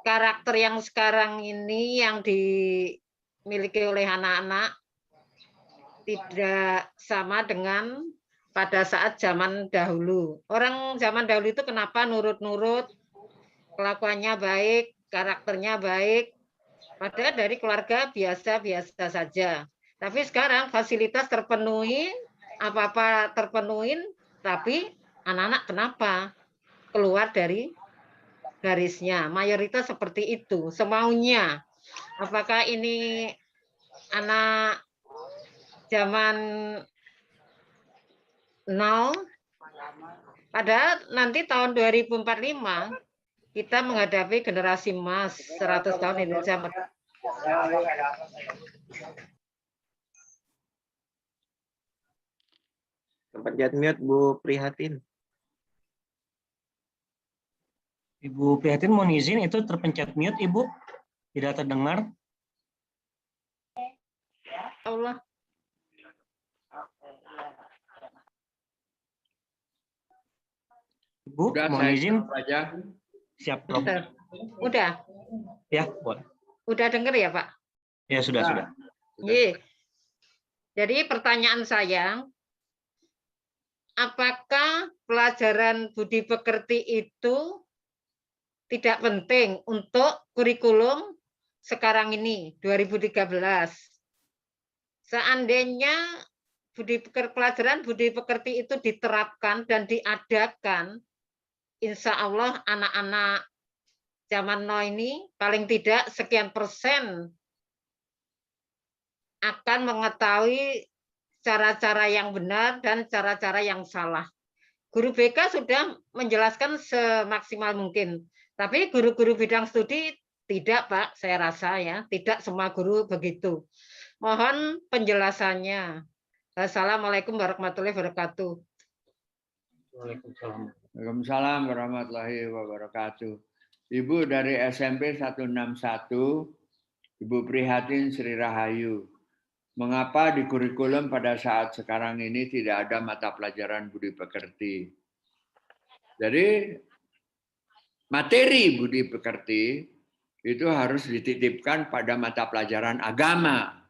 karakter yang sekarang ini yang dimiliki oleh anak-anak tidak sama dengan pada saat zaman dahulu. Orang zaman dahulu itu kenapa nurut-nurut, kelakuannya baik, karakternya baik, padahal dari keluarga biasa-biasa saja. Tapi sekarang fasilitas terpenuhi, apa-apa terpenuhi, tapi anak-anak kenapa keluar dari garisnya? Mayoritas seperti itu, semaunya. Apakah ini anak zaman now? Padahal nanti tahun 2045 kita menghadapi generasi emas 100 tahun Indonesia. Pencet mute Bu Prihatin. Ibu Prihatin mohon izin itu terpencet mute Ibu, tidak terdengar. Allah. Ibu mohon izin. Siap Prof. Udah. Ya, boleh. Udah dengar ya Pak? Ya sudah. Iya. Jadi pertanyaan saya, apakah pelajaran budi pekerti itu tidak penting untuk kurikulum sekarang ini 2013? Seandainya pelajaran budi pekerti itu diterapkan dan diadakan, insya Allah anak-anak zaman now ini paling tidak sekian persen akan mengetahui cara-cara yang benar dan cara-cara yang salah. Guru BK sudah menjelaskan semaksimal mungkin, tapi guru-guru bidang studi tidak, Pak, saya rasa ya, tidak semua guru begitu. Mohon penjelasannya. Assalamualaikum warahmatullahi wabarakatuh. Waalaikumsalam warahmatullahi wabarakatuh. Ibu dari SMP 161, Ibu Prihatin Sri Rahayu. Mengapa di kurikulum pada saat sekarang ini tidak ada mata pelajaran budi pekerti? Jadi materi budi pekerti itu harus dititipkan pada mata pelajaran agama.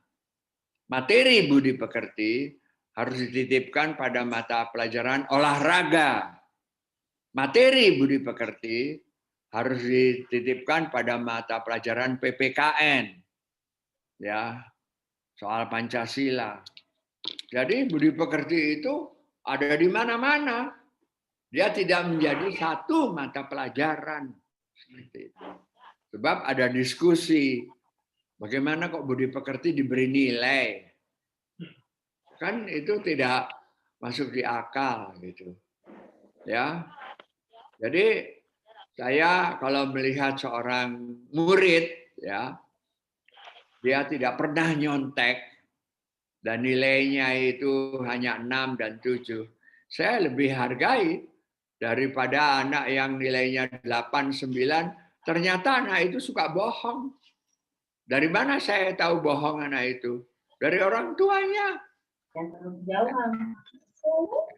Materi budi pekerti harus dititipkan pada mata pelajaran olahraga. Materi budi pekerti harus dititipkan pada mata pelajaran PPKN. Ya, soal Pancasila. Jadi budi pekerti itu ada di mana-mana. Dia tidak menjadi satu mata pelajaran. Seperti itu. Sebab ada diskusi. Bagaimana kok budi pekerti diberi nilai? Kan itu tidak masuk di akal gitu. Ya. Jadi saya kalau melihat seorang murid ya, dia tidak pernah nyontek dan nilainya itu hanya 6 dan 7. Saya lebih hargai daripada anak yang nilainya 8, 9, ternyata anak itu suka bohong. Dari mana saya tahu bohong anak itu? Dari orang tuanya.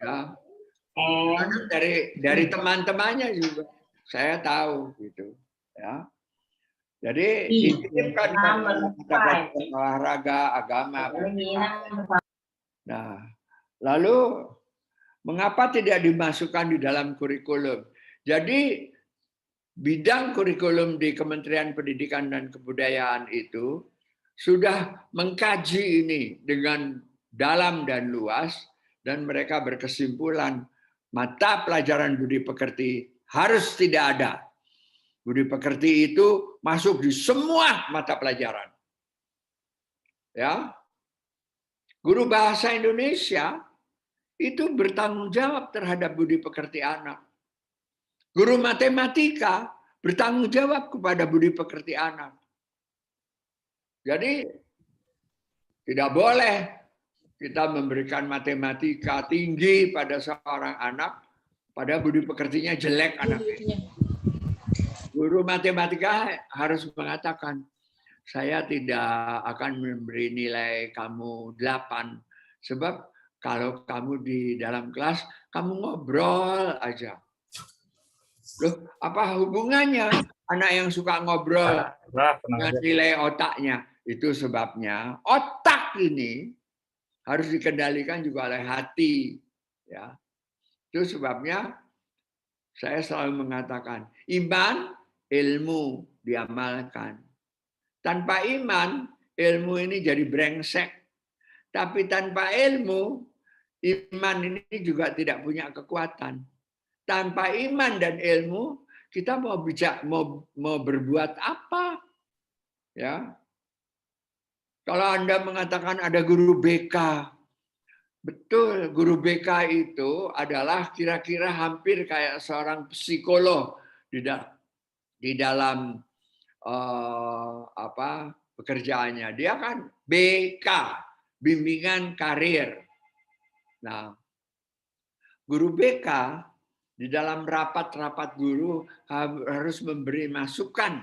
Ya. Dari teman-temannya juga saya tahu gitu. Ya. Jadi dititipkan pada olahraga, agama. Nah, lalu mengapa tidak dimasukkan di dalam kurikulum? Jadi bidang kurikulum di Kementerian Pendidikan dan Kebudayaan itu sudah mengkaji ini dengan dalam dan luas, dan mereka berkesimpulan mata pelajaran budi pekerti harus tidak ada. Budi pekerti itu masuk di semua mata pelajaran. Ya. Guru bahasa Indonesia itu bertanggung jawab terhadap budi pekerti anak. Guru matematika bertanggung jawab kepada budi pekerti anak. Jadi tidak boleh kita memberikan matematika tinggi pada seorang anak, pada budi pekertinya jelek anaknya. Guru matematika harus mengatakan, saya tidak akan memberi nilai kamu 8, sebab kalau kamu di dalam kelas, kamu ngobrol aja. Loh, apa hubungannya anak yang suka ngobrol dengan nilai otaknya? Itu sebabnya otak ini harus dikendalikan juga oleh hati. Ya. Itu sebabnya saya selalu mengatakan, iman, ilmu diamalkan. Tanpa iman, ilmu ini jadi brengsek. Tapi tanpa ilmu, iman ini juga tidak punya kekuatan. Tanpa iman dan ilmu, kita mau berbuat apa? Ya. Kalau Anda mengatakan ada guru BK, betul, guru BK itu adalah kira-kira hampir kayak seorang psikolog di dalam pekerjaannya. Dia kan BK, bimbingan karir. Nah, guru BK di dalam rapat-rapat guru harus memberi masukan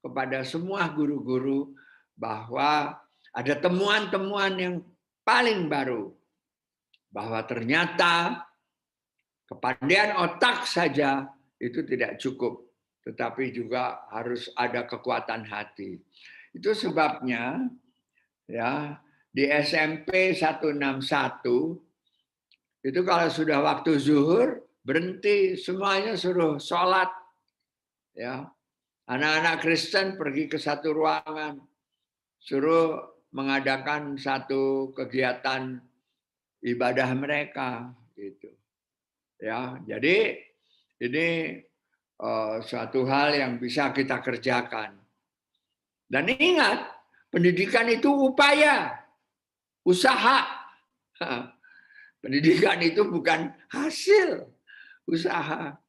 kepada semua guru-guru bahwa ada temuan-temuan yang paling baru. Bahwa ternyata kepandaian otak saja itu tidak cukup, tetapi juga harus ada kekuatan hati. Itu sebabnya ya di SMP 161 itu kalau sudah waktu zuhur berhenti, semuanya suruh sholat. Ya. Anak-anak Kristen pergi ke satu ruangan, suruh mengadakan satu kegiatan ibadah mereka gitu. Ya, jadi ini suatu hal yang bisa kita kerjakan. Dan ingat, pendidikan itu upaya, usaha. Pendidikan itu bukan hasil usaha.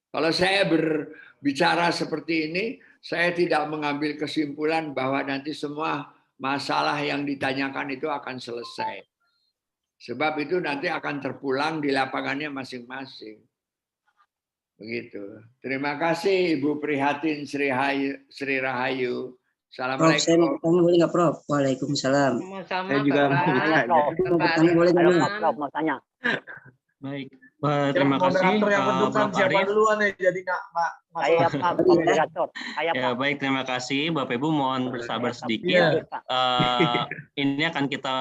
Kalau saya berbicara seperti ini, saya tidak mengambil kesimpulan bahwa nanti semua masalah yang ditanyakan itu akan selesai. Sebab itu nanti akan terpulang di lapangannya masing-masing. Begitu. Terima kasih Ibu Prihatin Sri Rahayu. Prof, saya mau Assalamualaikum. bertanya boleh nggak, Prof? Waalaikumsalam. Sama-sama, Saya juga Bapak. mau bertanya. Mau bertanya boleh nggak, Bang? Prof, mau tanya. Baik, terima kasih Moderator yang menentukan Prof. siapa Arief. duluan ya, jadi nggak Saya masalah. Pak moderator. Saya Ya, Pak. baik, terima kasih Bapak Ibu, mohon bersabar Iya. sedikit. Pak. Ini akan kita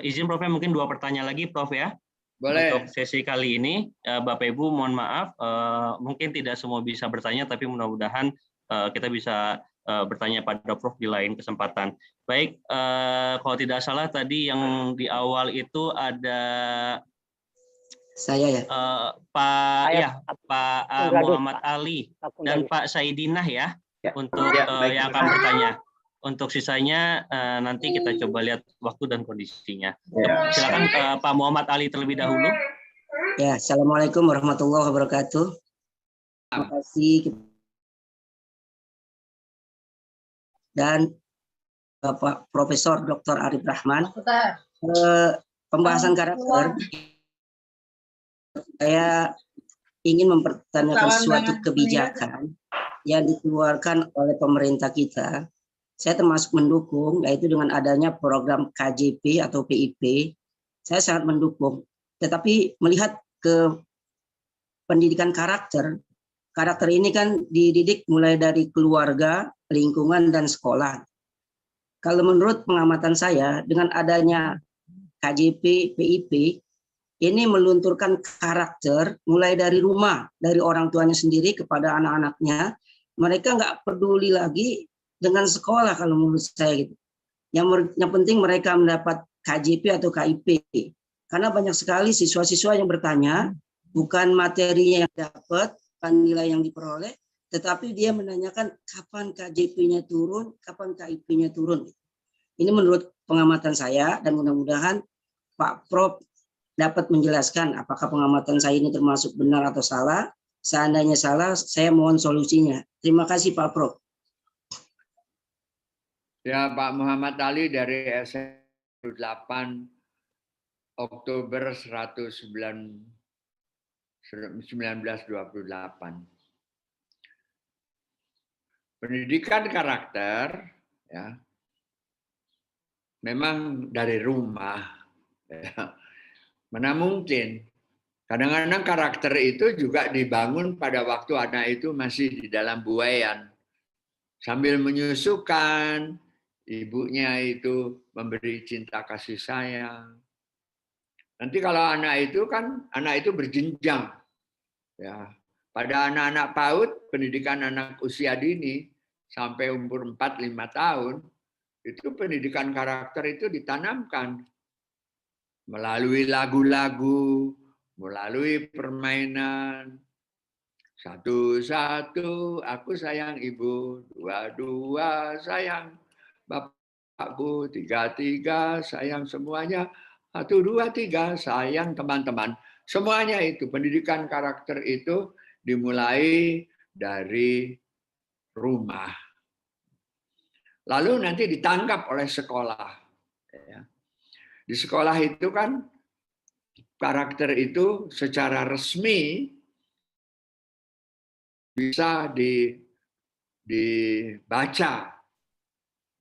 izin Prof, mungkin 2 pertanyaan lagi Prof ya. Boleh. Untuk sesi kali ini, Bapak Ibu mohon maaf, mungkin tidak semua bisa bertanya, tapi mudah-mudahan kita bisa bertanya pada Prof di lain kesempatan. Baik, kalau tidak salah tadi yang di awal itu ada Saya ya. Pak Kunggadus, Muhammad Pak. Ali Pak dan Kunggadus. Pak Saidinah ya, Ya. untuk Ya, baik. yang akan bertanya. Untuk sisanya nanti kita coba lihat waktu dan kondisinya. Silakan Pak Muhammad Ali terlebih dahulu. Ya, Assalamualaikum warahmatullahi wabarakatuh. Terima kasih. Dan Bapak Profesor Dr. Arief Rahman. Pembahasan karakter, saya ingin mempertanyakan suatu kebijakan yang dikeluarkan oleh pemerintah kita. Saya termasuk mendukung, yaitu dengan adanya program KJP atau PIP, saya sangat mendukung. Tetapi melihat ke pendidikan karakter ini kan dididik mulai dari keluarga, lingkungan, dan sekolah. Kalau menurut pengamatan saya, dengan adanya KJP, PIP, ini melunturkan karakter mulai dari rumah, dari orang tuanya sendiri kepada anak-anaknya. Mereka nggak peduli lagi dengan sekolah kalau menurut saya gitu. Yang penting mereka mendapat KJP atau KIP. Karena banyak sekali siswa-siswa yang bertanya, bukan materinya yang dapat, bukan nilai yang diperoleh, tetapi dia menanyakan kapan KJP-nya turun, kapan KIP-nya turun. Ini menurut pengamatan saya, dan mudah-mudahan Pak Prof dapat menjelaskan apakah pengamatan saya ini termasuk benar atau salah. Seandainya salah, saya mohon solusinya. Terima kasih Pak Prof. Ya, Pak Muhammad Ali dari SM 8 Oktober 1928. Pendidikan karakter ya memang dari rumah. Ya. Mana mungkin? Kadang-kadang karakter itu juga dibangun pada waktu anak itu masih di dalam buayan. Sambil menyusukan, ibunya itu memberi cinta kasih sayang. Nanti kalau anak itu berjenjang. Ya. Pada anak-anak PAUD, pendidikan anak usia dini, sampai umur 4-5 tahun, itu pendidikan karakter itu ditanamkan. Melalui lagu-lagu, melalui permainan. 1-1 aku sayang ibu, 2-2 sayang bapakku, 3-3 sayang semuanya, 1-2-3 sayang teman-teman. Semuanya itu pendidikan karakter itu dimulai dari rumah. Lalu nanti ditangkap oleh sekolah. Di sekolah itu kan karakter itu secara resmi bisa dibaca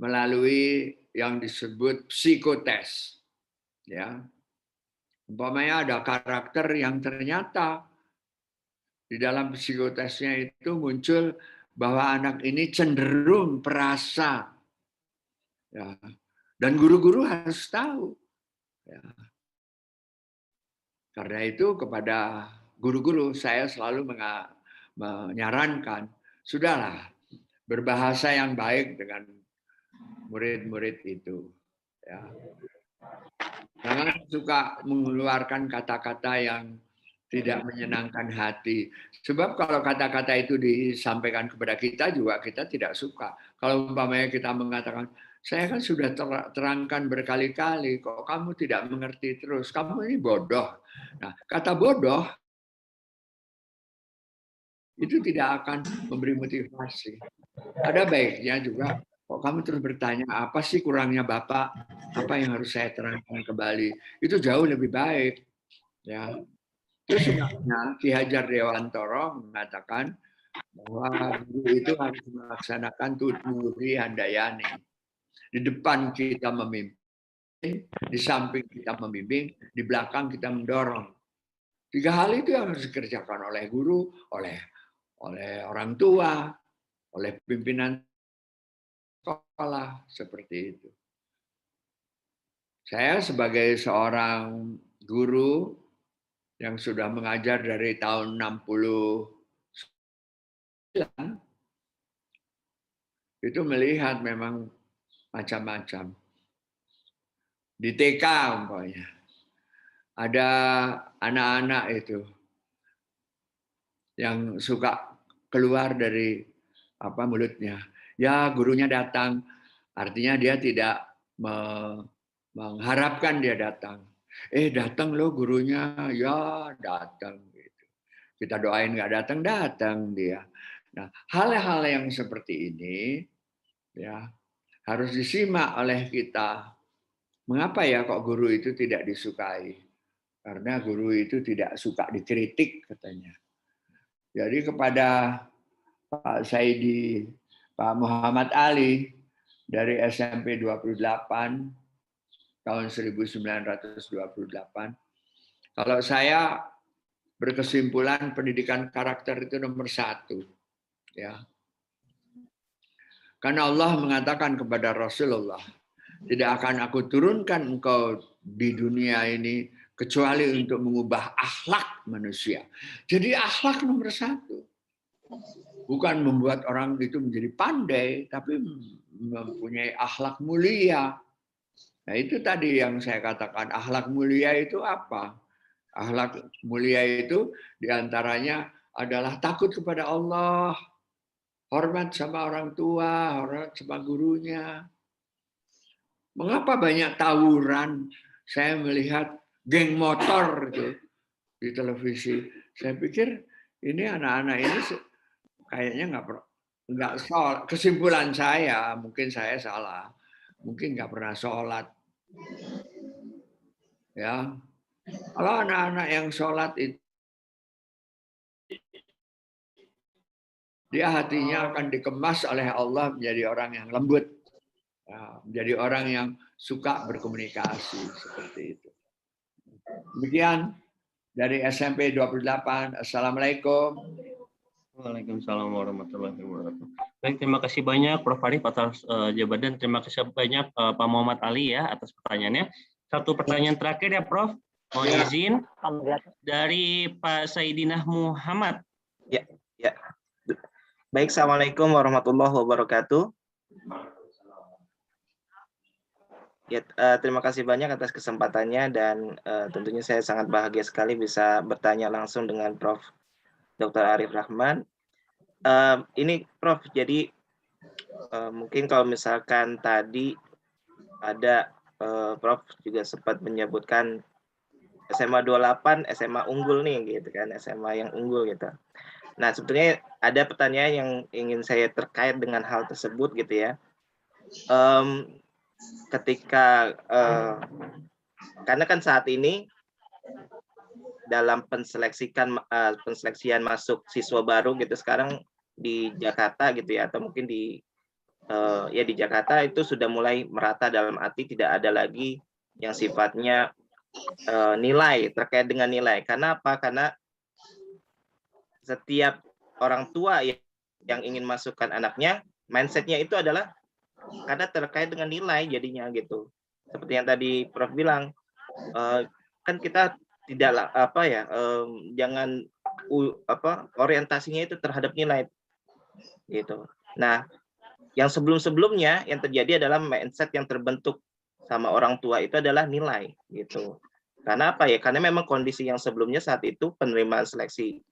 melalui yang disebut psikotes. Ya. Umpamanya ada karakter yang ternyata di dalam psikotesnya itu muncul bahwa anak ini cenderung perasa. Ya. Dan guru-guru harus tahu. Ya. Karena itu kepada guru-guru saya selalu menyarankan, sudahlah berbahasa yang baik dengan murid-murid itu. Ya. Jangan suka mengeluarkan kata-kata yang tidak menyenangkan hati. Sebab kalau kata-kata itu disampaikan kepada kita juga kita tidak suka. Kalau umpamanya kita mengatakan, saya kan sudah terangkan berkali-kali, kok kamu tidak mengerti terus, kamu ini bodoh. Nah, kata bodoh itu tidak akan memberi motivasi. Ada baiknya juga, kok kamu terus bertanya, apa sih kurangnya Bapak? Apa yang harus saya terangkan kembali? Itu jauh lebih baik. Ya. Terus sebabnya Ki Hajar Dewantoro mengatakan bahwa guru itu harus melaksanakan tuturi handayani. Di depan kita memimpin, di samping kita membimbing, di belakang kita mendorong. 3 hal itu yang harus dikerjakan oleh guru, oleh orang tua, oleh pimpinan sekolah, seperti itu. Saya sebagai seorang guru yang sudah mengajar dari tahun 69, itu melihat memang macam-macam. Di TK umpamanya, ada anak-anak itu yang suka keluar dari mulutnya. Ya, gurunya datang, artinya dia tidak mengharapkan dia datang. Datang loh gurunya, ya datang gitu. Kita doain nggak datang dia. Nah, hal-hal yang seperti ini ya harus disimak oleh kita. Mengapa ya kok guru itu tidak disukai? Karena guru itu tidak suka dikritik katanya. Jadi kepada Pak Saidi, Pak Muhammad Ali dari SMP 28 tahun 1928. Kalau saya berkesimpulan pendidikan karakter itu nomor 1. Ya. Karena Allah mengatakan kepada Rasulullah, tidak akan aku turunkan engkau di dunia ini kecuali untuk mengubah akhlak manusia. Jadi akhlak nomor 1. Bukan membuat orang itu menjadi pandai, tapi mempunyai akhlak mulia. Nah, itu tadi yang saya katakan, akhlak mulia itu apa? Akhlak mulia itu diantaranya adalah takut kepada Allah, hormat sama orang tua, hormat sama gurunya. Mengapa banyak tawuran? Saya melihat geng motor itu di televisi. Saya pikir ini anak-anak ini kayaknya nggak sholat. Kesimpulan saya, mungkin saya salah, mungkin nggak pernah sholat. Ya, kalau anak-anak yang sholat itu dia hatinya akan dikemas oleh Allah menjadi orang yang lembut, ya, menjadi orang yang suka berkomunikasi seperti itu. Demikian dari SMP 28. Assalamualaikum. Waalaikumsalam warahmatullahi wabarakatuh. Baik, terima kasih banyak Prof. Arif atas jawaban. Terima kasih banyak Pak Muhammad Ali ya atas pertanyaannya. Satu pertanyaan terakhir ya Prof. Mohon izin dari Pak Saidinah Muhammad. Ya. Baik, Assalamualaikum warahmatullahi wabarakatuh. Ya, terima kasih banyak atas kesempatannya dan tentunya saya sangat bahagia sekali bisa bertanya langsung dengan Prof. Dr. Arif Rahman. Ini Prof, jadi mungkin kalau misalkan tadi ada Prof juga sempat menyebutkan SMA 28, SMA unggul nih gitu kan, SMA yang unggul gitu. Nah, sebetulnya ada pertanyaan yang ingin saya terkait dengan hal tersebut gitu ya. Ketika karena kan saat ini dalam penseleksian masuk siswa baru gitu sekarang di Jakarta gitu ya, atau mungkin di Jakarta itu sudah mulai merata, dalam arti tidak ada lagi yang sifatnya nilai, terkait dengan nilai. Karena apa? Karena setiap orang tua yang ingin masukkan anaknya, mindsetnya itu adalah karena terkait dengan nilai jadinya gitu. Seperti yang tadi Prof bilang, kan kita tidak jangan orientasinya itu terhadap nilai gitu. Nah, yang sebelum-sebelumnya yang terjadi adalah mindset yang terbentuk sama orang tua itu adalah nilai gitu. Karena apa ya? Karena memang kondisi yang sebelumnya saat itu penerimaan seleksi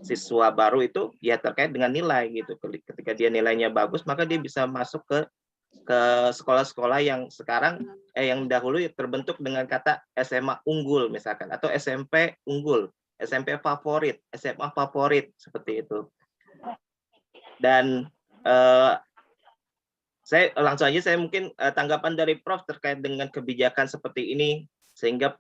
siswa baru itu ya terkait dengan nilai gitu. Ketika dia nilainya bagus, maka dia bisa masuk ke sekolah-sekolah yang sekarang yang dahulu terbentuk dengan kata SMA unggul misalkan, atau SMP unggul, SMP favorit, SMA favorit, seperti itu. Dan saya langsung aja, saya mungkin tanggapan dari Prof terkait dengan kebijakan seperti ini, sehingga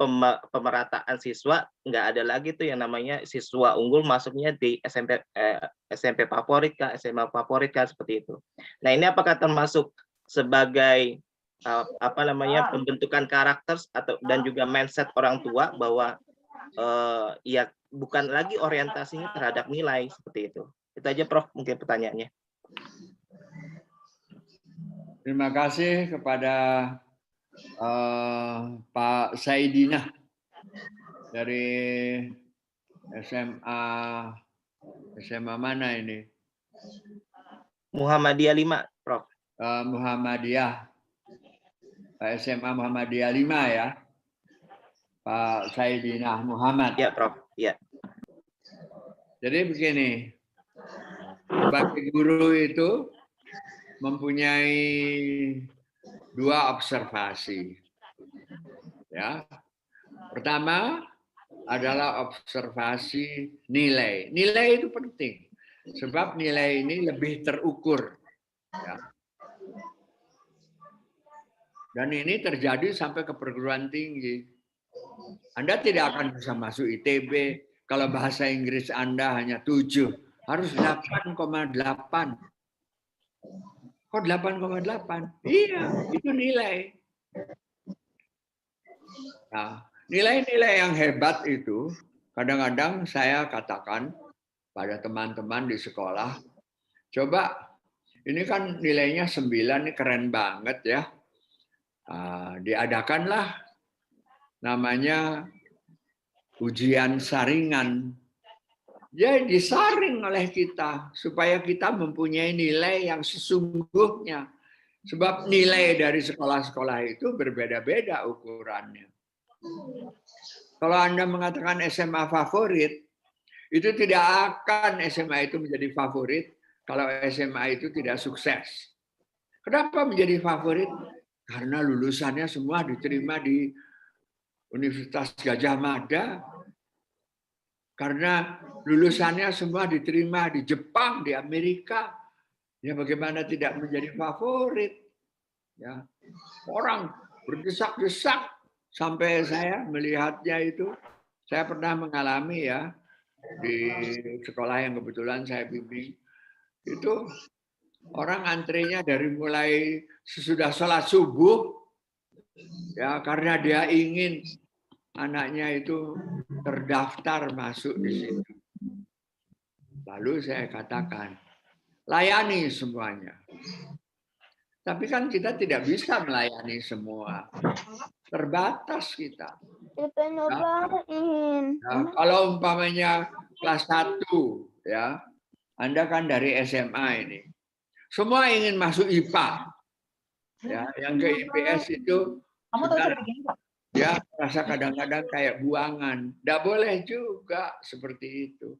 pemerataan siswa nggak ada lagi tuh yang namanya siswa unggul masuknya di SMP favorit kah, SMA favorit kah, seperti itu. Nah, ini apakah termasuk sebagai pembentukan karakter dan juga mindset orang tua bahwa ya bukan lagi orientasinya terhadap nilai, seperti itu. Itu aja Prof mungkin pertanyaannya. Terima kasih kepada Pak Saidina dari SMA mana ini? Muhammadiyah 5, Prof. Muhammadiyah. SMA Muhammadiyah 5 ya. Pak Saidina Muhammad. Ya, Prof. Ya. Jadi begini, sebagai guru itu mempunyai dua observasi. Ya. Pertama adalah observasi nilai. Nilai itu penting, sebab nilai ini lebih terukur. Ya. Dan ini terjadi sampai ke perguruan tinggi. Anda tidak akan bisa masuk ITB kalau bahasa Inggris Anda hanya 7, harus 8,8. Kok 8,8? Iya, itu nilai. Nah, nilai-nilai yang hebat itu kadang-kadang saya katakan pada teman-teman di sekolah, coba ini kan nilainya 9, ini keren banget ya. Diadakanlah namanya ujian saringan. Jadi disaring oleh kita supaya kita mempunyai nilai yang sesungguhnya. Sebab nilai dari sekolah-sekolah itu berbeda-beda ukurannya. Kalau Anda mengatakan SMA favorit, itu tidak akan SMA itu menjadi favorit kalau SMA itu tidak sukses. Kenapa menjadi favorit? Karena lulusannya semua diterima di Universitas Gajah Mada. Karena lulusannya semua diterima di Jepang, di Amerika. Ya bagaimana tidak menjadi favorit? Ya. Orang berdesak-desak sampai saya melihatnya itu. Saya pernah mengalami ya di sekolah yang kebetulan saya bimbing. Itu orang antrinya dari mulai sesudah sholat subuh, ya karena dia ingin anaknya itu terdaftar masuk di situ. Lalu saya katakan, layani semuanya. Tapi kan kita tidak bisa melayani semua. Terbatas kita. Nah, kalau umpamanya kelas 1, ya, Anda kan dari SMA ini. Semua ingin masuk IPA. Ya, yang ke IPS itu sudah, ya rasa kadang-kadang kayak buangan. Tidak boleh juga seperti itu.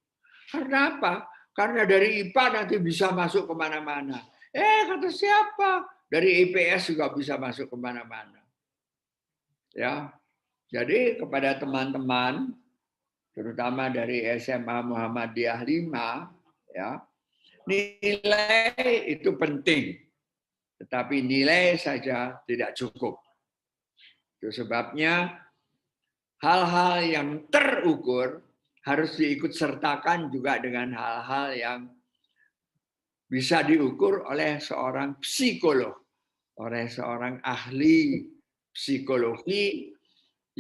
Karena apa? Karena dari IPA nanti bisa masuk kemana-mana. Kata siapa? Dari IPS juga bisa masuk kemana-mana. Ya, jadi kepada teman-teman, terutama dari SMA Muhammadiyah 5, ya, nilai itu penting. Tetapi nilai saja tidak cukup. Itu sebabnya hal-hal yang terukur harus diikut sertakan juga dengan hal-hal yang bisa diukur oleh seorang psikolog, oleh seorang ahli psikologi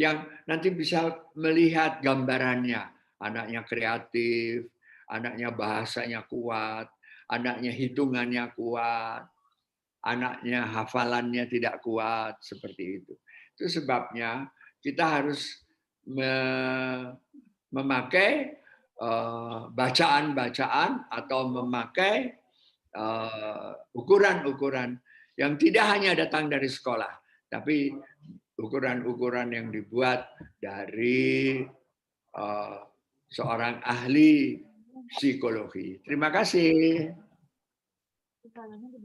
yang nanti bisa melihat gambarannya. Anaknya kreatif, anaknya bahasanya kuat, anaknya hitungannya kuat, anaknya hafalannya tidak kuat, seperti itu. Itu sebabnya kita harus memakai bacaan-bacaan atau memakai ukuran-ukuran yang tidak hanya datang dari sekolah, tapi ukuran-ukuran yang dibuat dari seorang ahli psikologi. Terima kasih.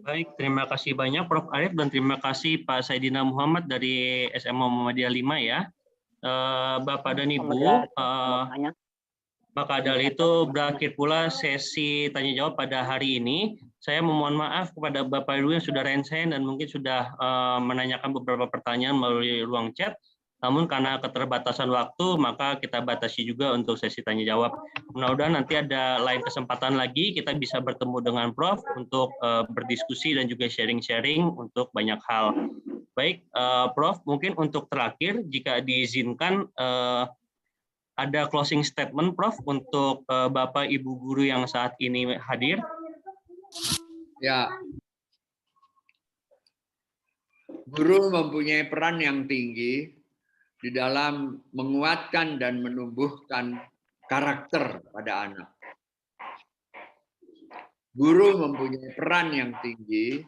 Baik, terima kasih banyak Prof. Arif dan terima kasih Pak Saidina Muhammad dari SMA Muhammadiyah 5 ya. Bapak dan Ibu, maka dari itu berakhir pula sesi tanya jawab pada hari ini. Saya memohon maaf kepada Bapak Ibu yang sudah raise hand dan mungkin sudah menanyakan beberapa pertanyaan melalui ruang chat. Namun karena keterbatasan waktu, maka kita batasi juga untuk sesi tanya jawab. Mudah-mudahan nanti ada lain kesempatan lagi, kita bisa bertemu dengan Prof untuk berdiskusi dan juga sharing-sharing untuk banyak hal. Baik, Prof, mungkin untuk terakhir, jika diizinkan, ada closing statement, Prof, untuk Bapak Ibu guru yang saat ini hadir. Ya, guru mempunyai peran yang tinggi di dalam menguatkan dan menumbuhkan karakter pada anak. Guru mempunyai peran yang tinggi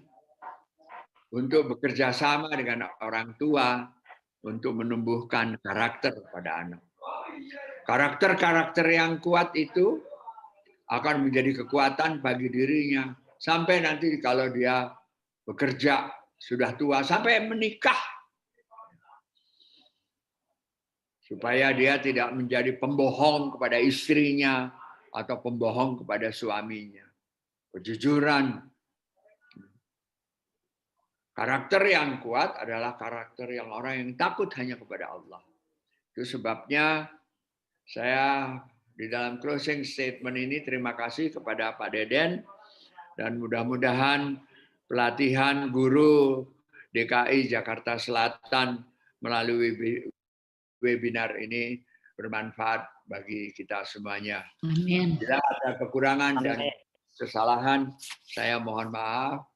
untuk bekerja sama dengan orang tua untuk menumbuhkan karakter pada anak. Karakter-karakter yang kuat itu akan menjadi kekuatan bagi dirinya sampai nanti kalau dia bekerja sudah tua, sampai menikah. Supaya dia tidak menjadi pembohong kepada istrinya atau pembohong kepada suaminya. Kejujuran. Karakter yang kuat adalah karakter yang orang yang takut hanya kepada Allah. Itu sebabnya saya di dalam closing statement ini terima kasih kepada Pak Deden dan mudah-mudahan pelatihan guru DKI Jakarta Selatan melalui webinar ini bermanfaat bagi kita semuanya. Amin. Bila ada kekurangan dan kesalahan, saya mohon maaf.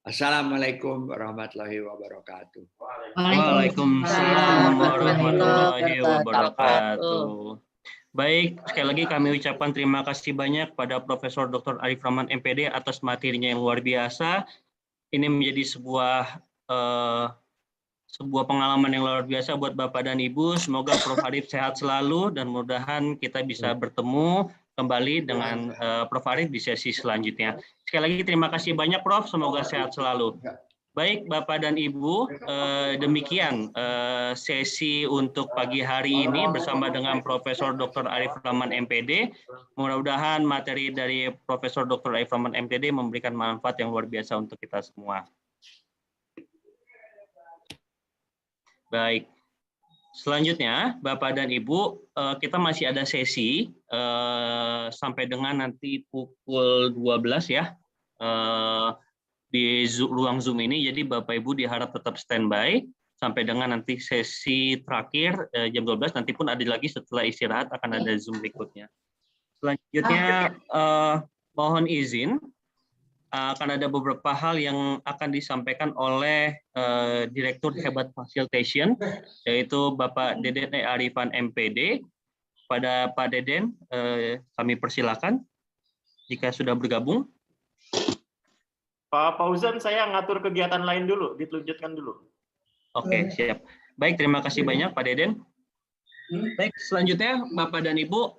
Assalamualaikum warahmatullahi wabarakatuh. Waalaikumsalam warahmatullahi wabarakatuh. Baik, sekali lagi kami ucapkan terima kasih banyak pada Profesor Dr. Arif Rahman MPD atas materinya yang luar biasa. Ini menjadi sebuah pengalaman yang luar biasa buat Bapak dan Ibu. Semoga Prof. Arif sehat selalu dan mudah-mudahan kita bisa bertemu kembali dengan Prof. Arif di sesi selanjutnya. Sekali lagi terima kasih banyak Prof. Semoga sehat selalu. Baik Bapak dan Ibu, demikian sesi untuk pagi hari ini bersama dengan Profesor Dr. Arif Rahman MPD. Mudah-mudahan materi dari Profesor Dr. Arif Rahman MPD memberikan manfaat yang luar biasa untuk kita semua. Baik, selanjutnya Bapak dan Ibu, kita masih ada sesi sampai dengan nanti pukul 12 ya di ruang Zoom ini. Jadi Bapak Ibu diharap tetap standby sampai dengan nanti sesi terakhir jam 12. Nanti pun ada lagi setelah istirahat akan ada Zoom berikutnya. Selanjutnya mohon izin. Akan ada beberapa hal yang akan disampaikan oleh Direktur Hebat Facilitation, yaitu Bapak Deden Arifan MPD. Pada Pak Deden, kami persilakan jika sudah bergabung. Pak Fauzan, saya ngatur kegiatan lain dulu, dilanjutkan dulu. Oke, siap. Baik, terima kasih banyak Pak Deden. Baik, selanjutnya Bapak dan Ibu,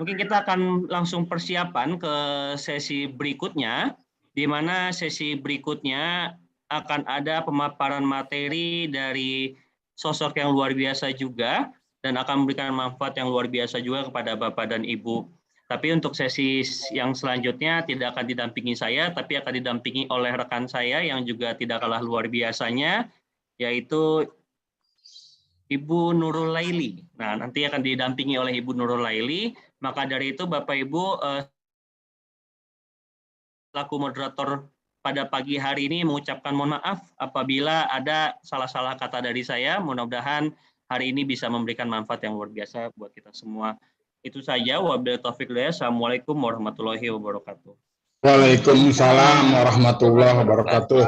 mungkin kita akan langsung persiapan ke sesi berikutnya, di mana sesi berikutnya akan ada pemaparan materi dari sosok yang luar biasa juga, dan akan memberikan manfaat yang luar biasa juga kepada Bapak dan Ibu. Tapi untuk sesi yang selanjutnya tidak akan didampingi saya, tapi akan didampingi oleh rekan saya yang juga tidak kalah luar biasanya, yaitu Ibu Nurul Laili. Nah, nanti akan didampingi oleh Ibu Nurul Laili. Maka dari itu Bapak Ibu selaku moderator pada pagi hari ini mengucapkan mohon maaf apabila ada salah-salah kata dari saya. Mudah-mudahan hari ini bisa memberikan manfaat yang luar biasa buat kita semua. Itu saja. Wabillahi taufiq wal hidayah. Assalamualaikum warahmatullahi wabarakatuh. Waalaikumsalam warahmatullahi wabarakatuh.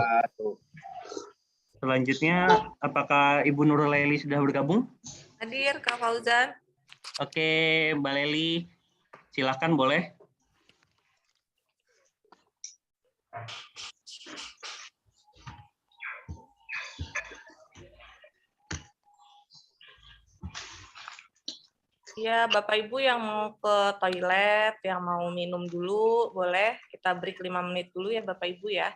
Selanjutnya, apakah Ibu Nurul Laili sudah bergabung? Hadir, Kak Fauzan. Oke, Mbak Leli, silakan boleh. Ya, Bapak Ibu yang mau ke toilet, yang mau minum dulu, boleh kita break 5 menit dulu ya Bapak Ibu ya.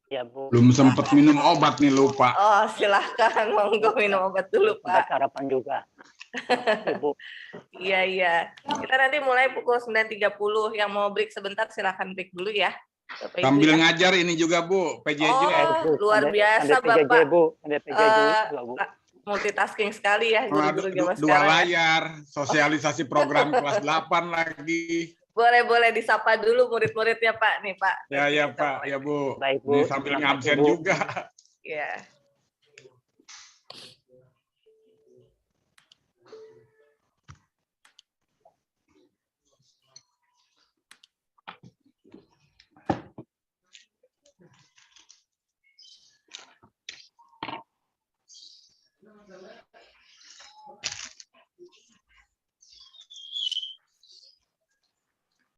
Ya, Bu. Belum sempat minum obat nih, lupa. Oh, silahkan monggo minum obat dulu Ada Pak. sarapan juga. Bu. Iya, iya. Kita nanti mulai pukul 9.30. Yang mau break sebentar silahkan break dulu ya. Bapak Ibu Sambil ya. ngajar ini juga, Bu, PJJ. Oh, luar biasa ada PJJ, Bapak. Bu. Ada PJJ juga, Bu. Multitasking sekali ya guru-guru zaman Dua sekarang. layar, sosialisasi program kelas 8 lagi. Boleh disapa dulu murid-muridnya Pak nih Pak. Ya, ya Pak, ya Bu. Baik, Bu. Ini sambil Terima kasih, ngabsen Bu. juga. Ya.